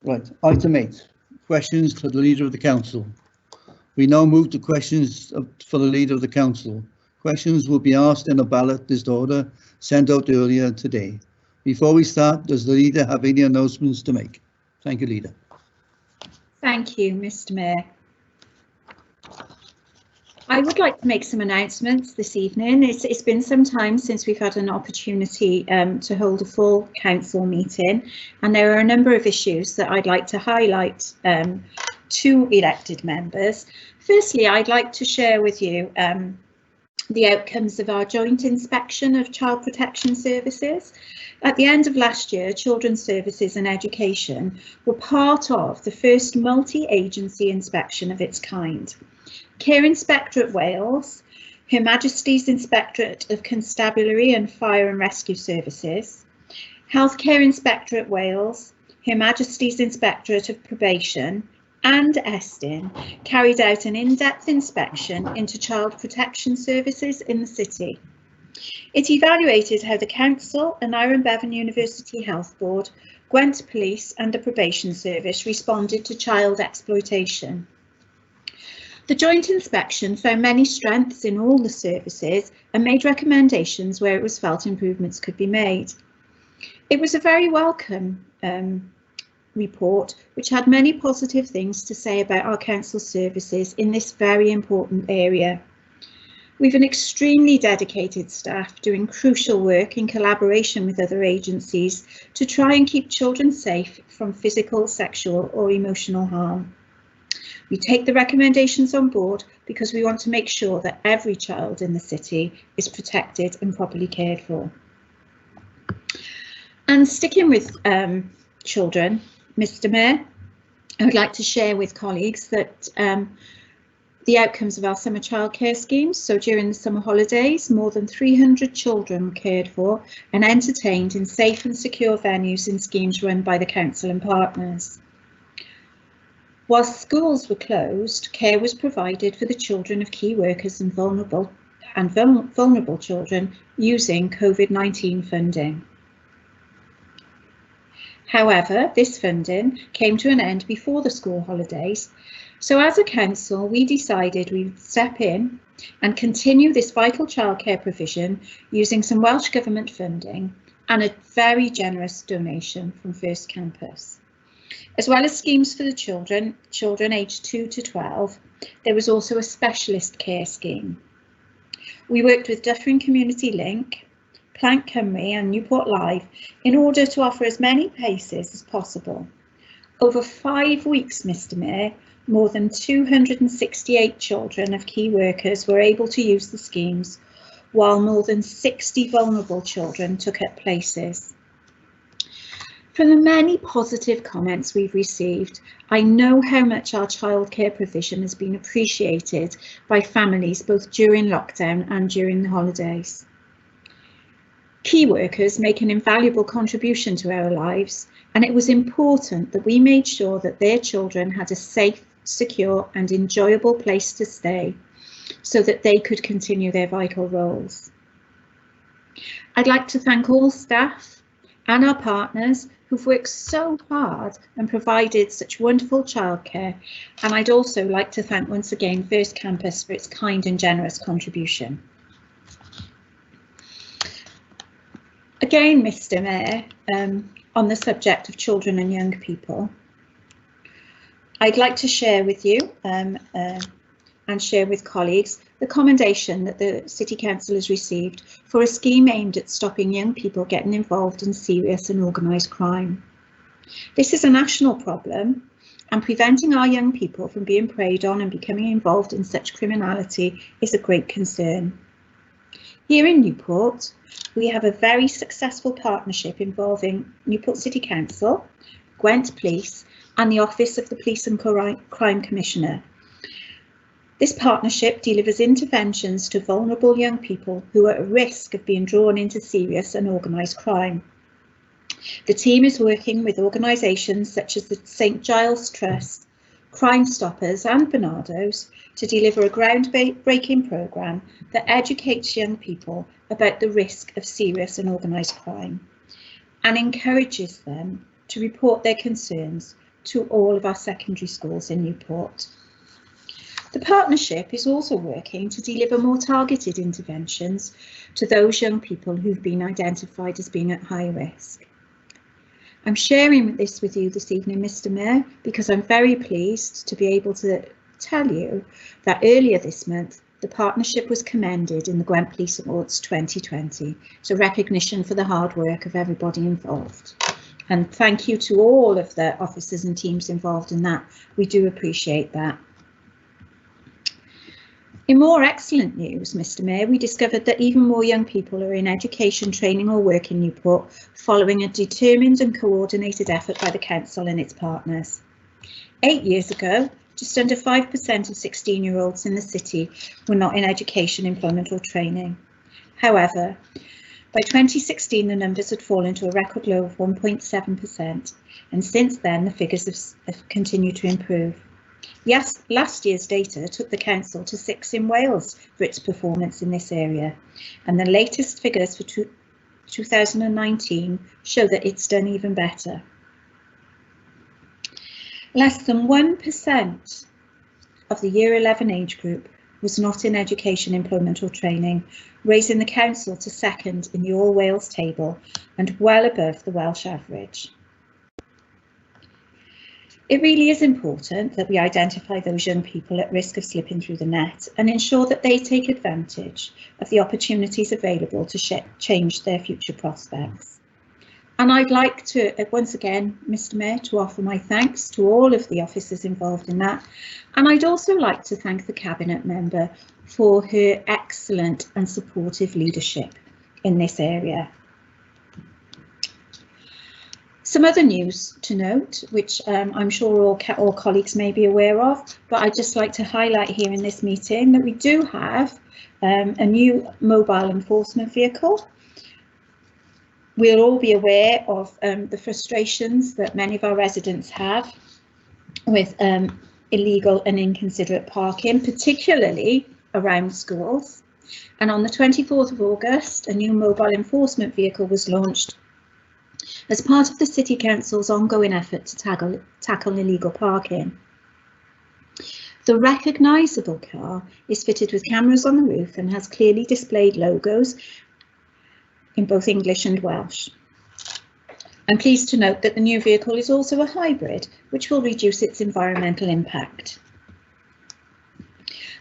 Right, item 8, questions to the Leader of the Council. We now move to questions for the Leader of the Council. Questions will be asked in a ballot this order sent out earlier today. Before we start, does the Leader have any announcements to make? Thank you, Leader. Thank you, Mr. Mayor. I would like to make some announcements this evening. It's been some time since we've had an opportunity to hold a full council meeting, and there are a number of issues that I'd like to highlight to elected members. Firstly, I'd like to share with you the outcomes of our joint inspection of child protection services. At the end of last year, Children's Services and Education were part of the first multi-agency inspection of its kind. Care Inspectorate Wales, Her Majesty's Inspectorate of Constabulary and Fire and Rescue Services, Healthcare Inspectorate Wales, Her Majesty's Inspectorate of Probation, and Estin carried out an in-depth inspection into child protection services in the city. It evaluated how the Council and Iron Bevan University Health Board, Gwent Police and the Probation Service responded to child exploitation. The joint inspection found many strengths in all the services and made recommendations where it was felt improvements could be made. It was a very welcome report, which had many positive things to say about our council services in this very important area. We've an extremely dedicated staff doing crucial work in collaboration with other agencies to try and keep children safe from physical, sexual or emotional harm. We take the recommendations on board because we want to make sure that every child in the city is protected and properly cared for. And sticking with children, Mr. Mayor, I would like to share with colleagues that the outcomes of our summer childcare schemes. So during the summer holidays, more than 300 children were cared for and entertained in safe and secure venues in schemes run by the council and partners. Whilst schools were closed, care was provided for the children of key workers and vulnerable children using COVID-19 funding. However, this funding came to an end before the school holidays, so as a council we decided we would step in and continue this vital childcare provision using some Welsh Government funding and a very generous donation from First Campus. As well as schemes for the children aged 2 to 12, there was also a specialist care scheme. We worked with Dyffryn Community Link, Plant Cymru and Newport Live in order to offer as many places as possible. Over 5 weeks, Mr. Mayor, more than 268 children of key workers were able to use the schemes, while more than 60 vulnerable children took up places. From the many positive comments we've received, I know how much our childcare provision has been appreciated by families both during lockdown and during the holidays. Key workers make an invaluable contribution to our lives, and it was important that we made sure that their children had a safe, secure and enjoyable place to stay so that they could continue their vital roles. I'd like to thank all staff and our partners who've worked so hard and provided such wonderful childcare, and I'd also like to thank once again First Campus for its kind and generous contribution. Again, Mr. Mayor, on the subject of children and young people, I'd like to share with you and share with colleagues the commendation that the City Council has received for a scheme aimed at stopping young people getting involved in serious and organised crime. This is a national problem, and preventing our young people from being preyed on and becoming involved in such criminality is a great concern. Here in Newport, we have a very successful partnership involving Newport City Council, Gwent Police and the Office of the Police and Crime Commissioner. This partnership delivers interventions to vulnerable young people who are at risk of being drawn into serious and organised crime. The team is working with organisations such as the St Giles Trust, Crime Stoppers and Barnardo's to deliver a groundbreaking programme that educates young people about the risk of serious and organised crime and encourages them to report their concerns to all of our secondary schools in Newport. The partnership is also working to deliver more targeted interventions to those young people who've been identified as being at high risk. I'm sharing this with you this evening, Mr. Mayor, because I'm very pleased to be able to tell you that earlier this month, the partnership was commended in the Gwent Police Awards 2020. So recognition for the hard work of everybody involved. And thank you to all of the officers and teams involved in that. We do appreciate that. In more excellent news, Mr. Mayor, we discovered that even more young people are in education, training or work in Newport following a determined and coordinated effort by the council and its partners. 8 years ago, just under 5% of 16-year-olds in the city were not in education, employment or training. However, by 2016, the numbers had fallen to a record low of 1.7%, and since then the figures have continued to improve. Yes, last year's data took the council to 6th in Wales for its performance in this area, and the latest figures for 2019 show that it's done even better. Less than 1% of the Year 11 age group was not in education, employment or training, raising the council to 2nd in the All Wales table and well above the Welsh average. It really is important that we identify those young people at risk of slipping through the net and ensure that they take advantage of the opportunities available to change their future prospects. And I'd like to, once again, Mr. Mayor, to offer my thanks to all of the officers involved in that. And I'd also like to thank the Cabinet member for her excellent and supportive leadership in this area. Some other news to note, which I'm sure all colleagues may be aware of, but I'd just like to highlight here in this meeting that we do have a new mobile enforcement vehicle. We'll all be aware of the frustrations that many of our residents have with illegal and inconsiderate parking, particularly around schools. And on the 24th of August, a new mobile enforcement vehicle was launched as part of the City Council's ongoing effort to tackle illegal parking. The recognisable car is fitted with cameras on the roof and has clearly displayed logos in both English and Welsh. I'm pleased to note that the new vehicle is also a hybrid, which will reduce its environmental impact.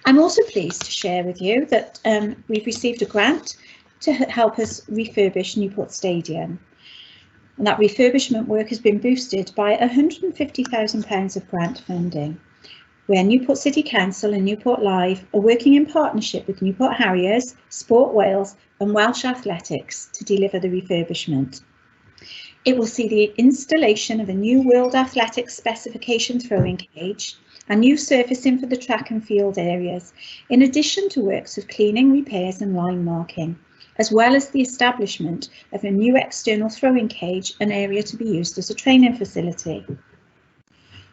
I'm also pleased to share with you that we've received a grant to help us refurbish Newport Stadium. And that refurbishment work has been boosted by £150,000 of grant funding, where Newport City Council and Newport Live are working in partnership with Newport Harriers, Sport Wales and Welsh Athletics to deliver the refurbishment. It will see the installation of a new World Athletics specification throwing cage and new surfacing for the track and field areas, in addition to works of cleaning, repairs and line marking, as well as the establishment of a new external throwing cage, an area to be used as a training facility.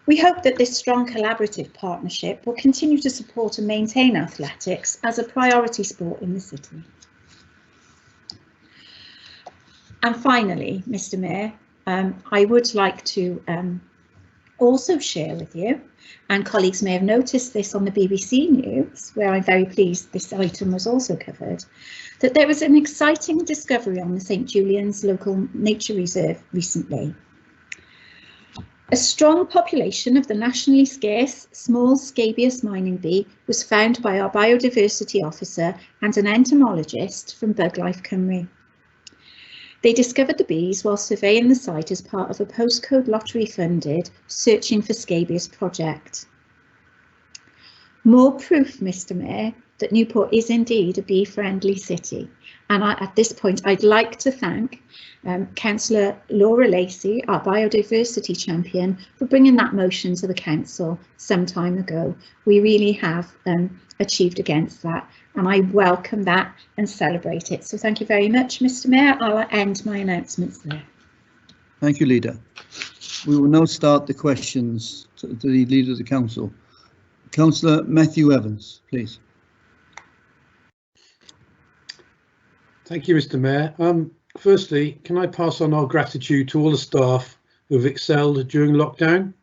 We hope that this strong collaborative partnership will continue to support and maintain athletics as a priority sport in the city. And finally, Mr. Mayor, I would like to also share with you, and colleagues may have noticed this on the BBC News, where I'm very pleased this item was also covered, that there was an exciting discovery on the St Julian's local nature reserve recently. A strong population of the nationally scarce small scabious mining bee was found by our biodiversity officer and an entomologist from BugLife Cymru. They discovered the bees while surveying the site as part of a postcode lottery funded Searching for Scabious project. More proof, Mr. Mayor, that Newport is indeed a bee-friendly city, And at this point, I'd like to thank Councillor Laura Lacey, our biodiversity champion, for bringing that motion to the council some time ago. We really have achieved against that, and I welcome that and celebrate it. So thank you very much, Mr. Mayor. I'll end my announcements there. Thank you, Leader. We will now start the questions to the Leader of the Council. Councillor Matthew Evans, please. Thank you, Mr. Mayor. Firstly, can I pass on our gratitude to all the staff who have excelled during lockdown?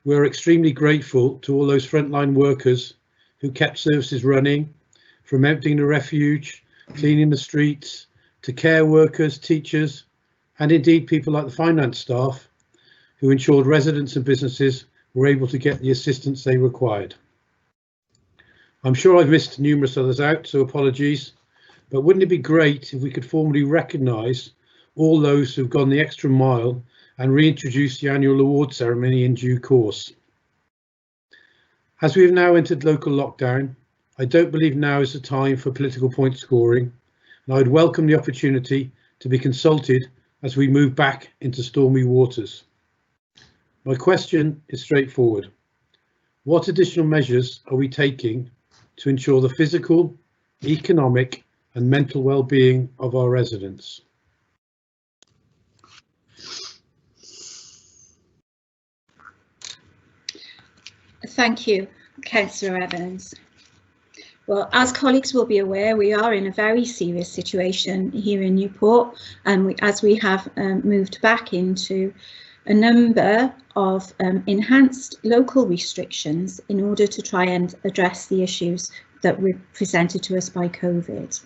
We're extremely grateful to all those frontline workers who kept services running, from emptying the refuge, cleaning the streets, to care workers, teachers, and indeed people like the finance staff who ensured residents and businesses were able to get the assistance they required. I'm sure I've missed numerous others out, so apologies, but wouldn't it be great if we could formally recognise all those who've gone the extra mile and reintroduce the annual award ceremony in due course? As we have now entered local lockdown, I don't believe now is the time for political point scoring, and I'd welcome the opportunity to be consulted as we move back into stormy waters. My question is straightforward. What additional measures are we taking to ensure the physical, economic and mental well-being of our residents? Thank you, Councillor Evans. Well, as colleagues will be aware, we are in a very serious situation here in Newport, and as we have moved back into a number of enhanced local restrictions in order to try and address the issues that were presented to us by COVID.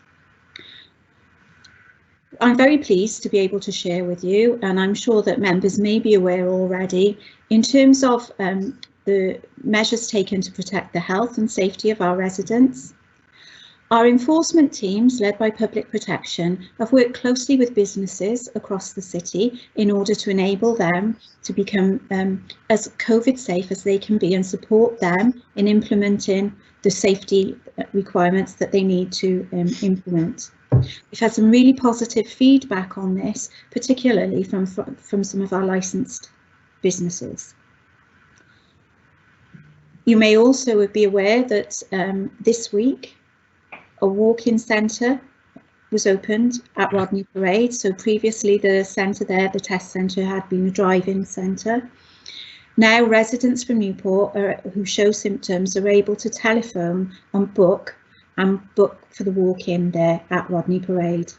I'm very pleased to be able to share with you, and I'm sure that members may be aware already, in terms of the measures taken to protect the health and safety of our residents. Our enforcement teams, led by Public Protection, have worked closely with businesses across the city in order to enable them to become as COVID safe as they can be and support them in implementing the safety requirements that they need to implement. We've had some really positive feedback on this, particularly from some of our licensed businesses. You may also be aware that this week a walk-in centre was opened at Rodney Parade. So previously the centre there, the test centre, had been a drive-in centre. Now residents from Newport who show symptoms are able to telephone and book for the walk-in there at Rodney Parade.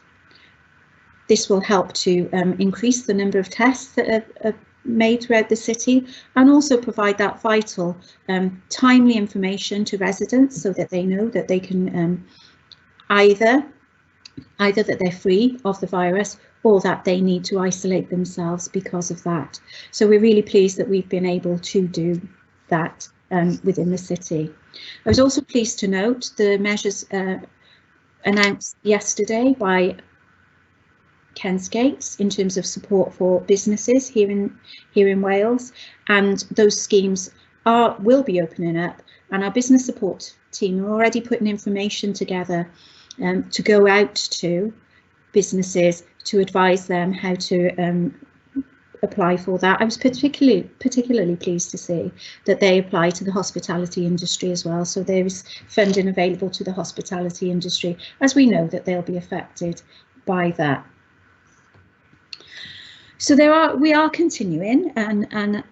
This will help to increase the number of tests that are made throughout the city, and also provide that vital timely information to residents so that they know that they can either that they're free of the virus or that they need to isolate themselves because of that. So we're really pleased that we've been able to do that within the city. I was also pleased to note the measures announced yesterday by Ken's Gates in terms of support for businesses here in Wales, and those schemes will be opening up, and our business support team are already putting information together to go out to businesses to advise them how to apply for that. I was particularly pleased to see that they apply to the hospitality industry as well, so there is funding available to the hospitality industry, as we know that they'll be affected by that. So we are continuing, and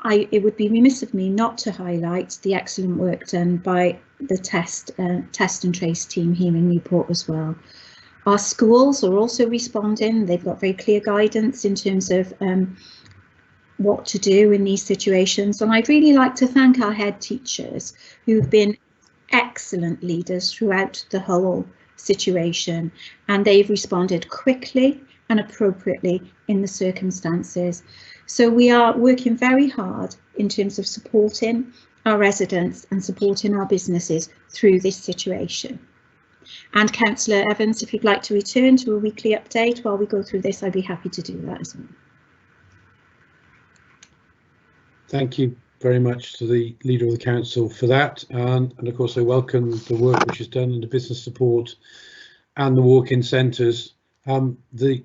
it would be remiss of me not to highlight the excellent work done by the test and trace team here in Newport as well. Our schools are also responding. They've got very clear guidance in terms of what to do in these situations, and I'd really like to thank our head teachers who've been excellent leaders throughout the whole situation, and they've responded quickly and appropriately in the circumstances. So we are working very hard in terms of supporting our residents and supporting our businesses through this situation. And Councillor Evans, if you'd like to return to a weekly update while we go through this, I'd be happy to do that as well. Thank you very much to the Leader of the Council for that, and of course I welcome the work which is done under business support and the walk-in centres. The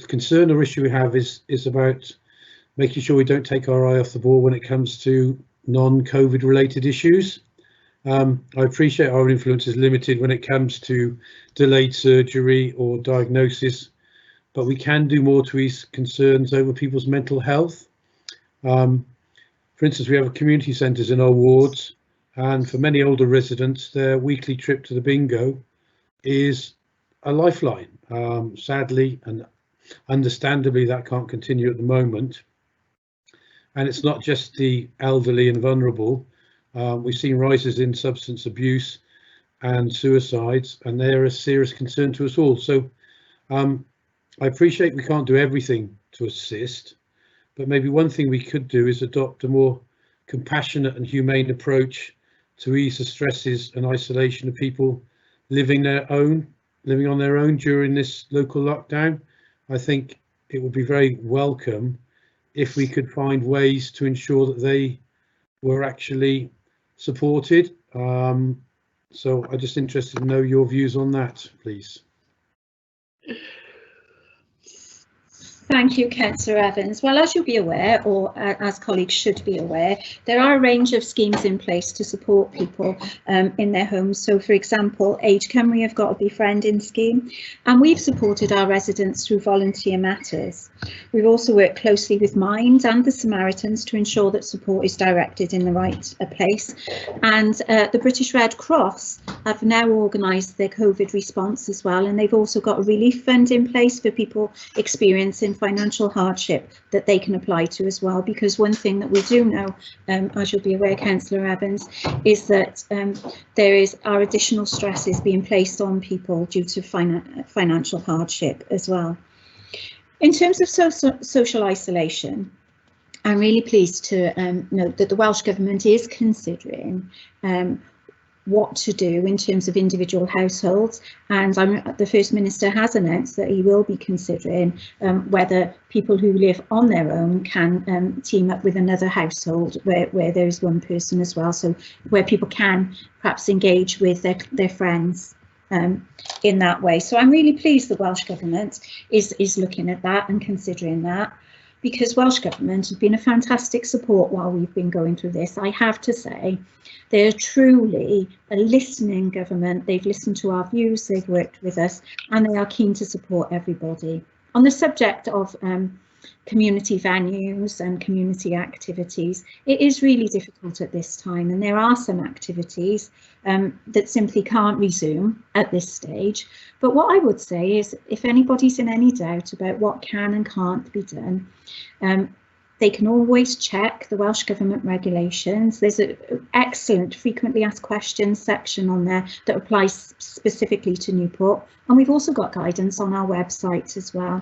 concern or issue we have is about making sure we don't take our eye off the ball when it comes to non-COVID related issues. I appreciate our influence is limited when it comes to delayed surgery or diagnosis, but we can do more to ease concerns over people's mental health. For instance, we have community centres in our wards, and for many older residents, their weekly trip to the bingo is a lifeline. Sadly and understandably, that can't continue at the moment. And it's not just the elderly and vulnerable. We've seen rises in substance abuse and suicides, and they're a serious concern to us all. So I appreciate we can't do everything to assist, but maybe one thing we could do is adopt a more compassionate and humane approach to ease the stresses and isolation of people living on their own during this local lockdown. I think it would be very welcome if we could find ways to ensure that they were actually supported. So I'm just interested to know your views on that, please. Thank you, Councillor Evans. Well, as you'll be aware, or as colleagues should be aware, there are a range of schemes in place to support people in their homes. So, for example, Age Cymru have got a befriending scheme, and we've supported our residents through Volunteer Matters. We've also worked closely with Mind and the Samaritans to ensure that support is directed in the right place. And the British Red Cross have now organised their COVID response as well, and they've also got a relief fund in place for people experiencing financial hardship that they can apply to as well, because one thing that we do know, as you'll be aware, Councillor Evans, is that there are additional stresses being placed on people due to financial hardship as well. In terms of social isolation, I'm really pleased to note that the Welsh Government is considering what to do in terms of individual households, and the First Minister has announced that he will be considering whether people who live on their own can team up with another household where there is one person as well, so where people can perhaps engage with their friends in that way. So I'm really pleased the Welsh Government is looking at that and considering that, because Welsh Government has been a fantastic support while we've been going through this. I have to say, they're truly a listening government. They've listened to our views, they've worked with us, and they are keen to support everybody. On the subject of community venues and community activities, it is really difficult at this time, and there are some activities that simply can't resume at this stage. But what I would say is, if anybody's in any doubt about what can and can't be done, they can always check the Welsh Government regulations. There's an excellent frequently asked questions section on there that applies specifically to Newport, and we've also got guidance on our website as well.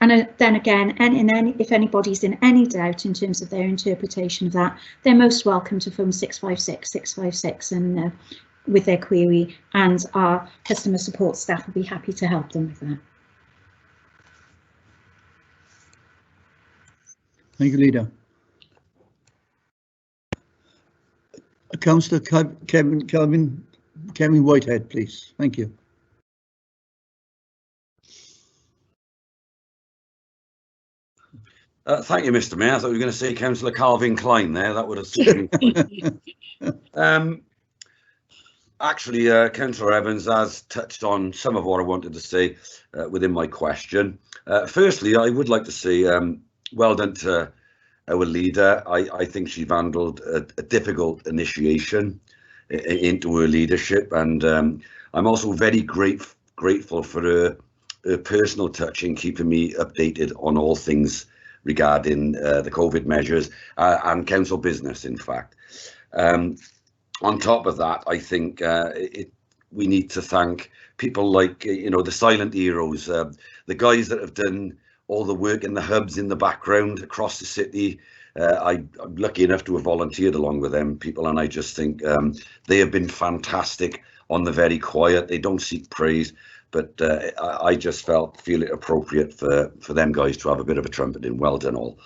And then again, if anybody's in any doubt in terms of their interpretation of that, they're most welcome to phone 656 656 and with their query, and our customer support staff will be happy to help them with that. Thank you, Leader. Councillor Kevin Whitehead, please. Thank you. Thank you, Mr. Mayor. I thought you were going to say Councillor Calvin Klein there. That would have suited me. Actually, Councillor Evans has touched on some of what I wanted to say within my question. Firstly, I would like to say well done to our leader. I think she's handled a difficult initiation into her leadership, and I'm also very grateful for her personal touch in keeping me updated on all things regarding the COVID measures and council business, in fact. On top of that, I think we need to thank people like, the silent heroes, the guys that have done all the work in the hubs in the background across the city. I'm lucky enough to have volunteered along with them people, and I just think they have been fantastic on the very quiet. They don't seek praise, but I just feel it appropriate for them guys to have a bit of a trumpeting. Well done all.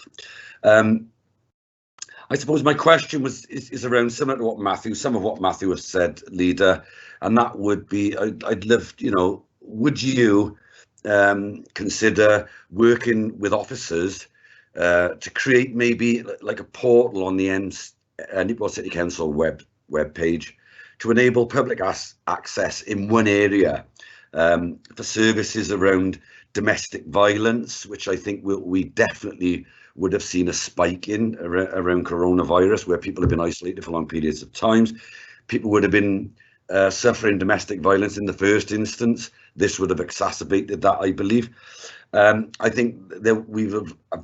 I suppose my question is around similar to what some of what Matthew has said, Leader, and that would be, I'd love, would you consider working with officers to create maybe like a portal on the Newport City Council web page to enable public access in one area for services around domestic violence, which I think we definitely would have seen a spike in around coronavirus, where people have been isolated for long periods of times. People would have been suffering domestic violence in the first instance. This would have exacerbated that, I believe. I think that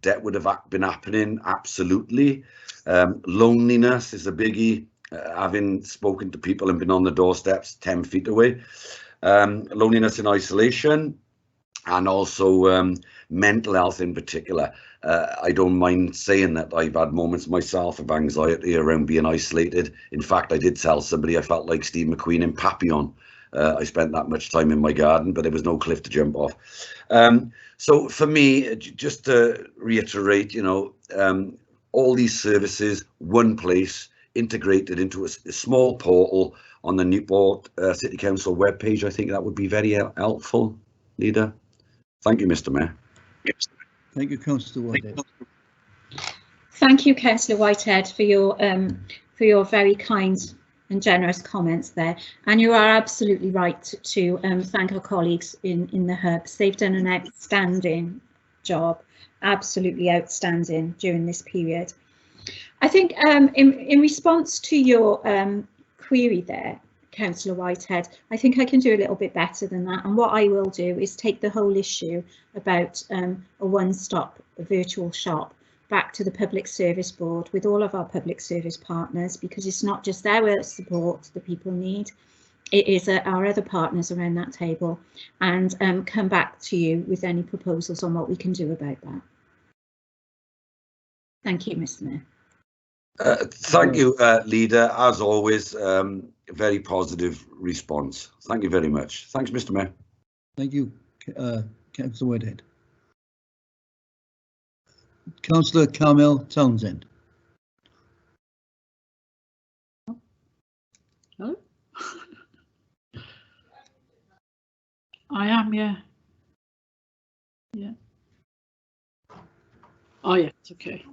debt would have been happening, absolutely. Loneliness is a biggie, having spoken to people and been on the doorsteps 10 feet away. Loneliness and isolation, and also mental health in particular. I don't mind saying that I've had moments myself of anxiety around being isolated. In fact, I did tell somebody I felt like Steve McQueen in Papillon. I spent that much time in my garden, but there was no cliff to jump off. So for me, just to reiterate, you know, all these services, one place, integrated into a small portal on the Newport City Council webpage. I think that would be very helpful, Leader. Thank you, Mr. Mayor. Thank you, Councillor Whitehead. Thank you, Councillor Whitehead, for your very kind and generous comments there. And you are absolutely right to thank our colleagues in the hubs. They've done an outstanding job, absolutely outstanding during this period. I think in response to your query there, Councillor Whitehead, I think I can do a little bit better than that. And what I will do is take the whole issue about a one-stop virtual shop back to the Public Service Board with all of our public service partners, because it's not just their support that people need, it is our other partners around that table, and come back to you with any proposals on what we can do about that. Thank you, Mr. Mayor. Thank you, Leader. As always, very positive response. Thank you very much. Thanks, Mr. Mayor. Thank you, Councillor Whitehead. Councillor Carmel Townsend. Hello? I am, yeah. Yeah. Oh, yeah, it's okay.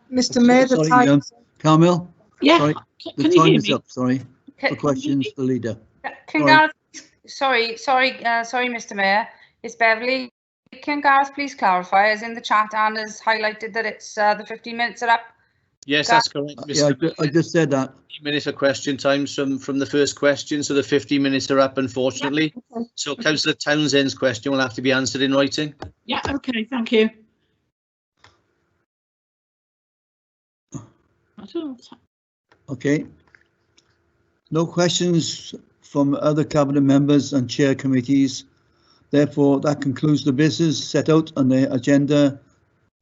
Mr. Mayor, the time. Carmel? Yeah. Sorry, the time is up, sorry. For questions, the Leader. Can Gareth, sorry, Mr. Mayor, it's Beverly. Can Gareth please clarify, as in the chat, and has highlighted that it's the 15 minutes are up? Yes, that's correct, Mr. Yeah, I just said that. 15 minutes of question times from the first question, so the 15 minutes are up, unfortunately. Yeah, okay. So Councillor Townsend's question will have to be answered in writing. Yeah, okay, thank you. Okay. No questions from other cabinet members and chair committees. Therefore, that concludes the business set out on the agenda.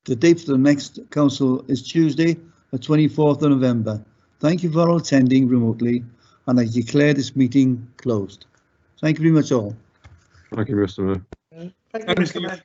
The date for the next council is Tuesday, the 24th of November. Thank you for all attending remotely, and I declare this meeting closed. Thank you very much all. Thank you, Mr. Mayor. Thank you, Mr. Mayor.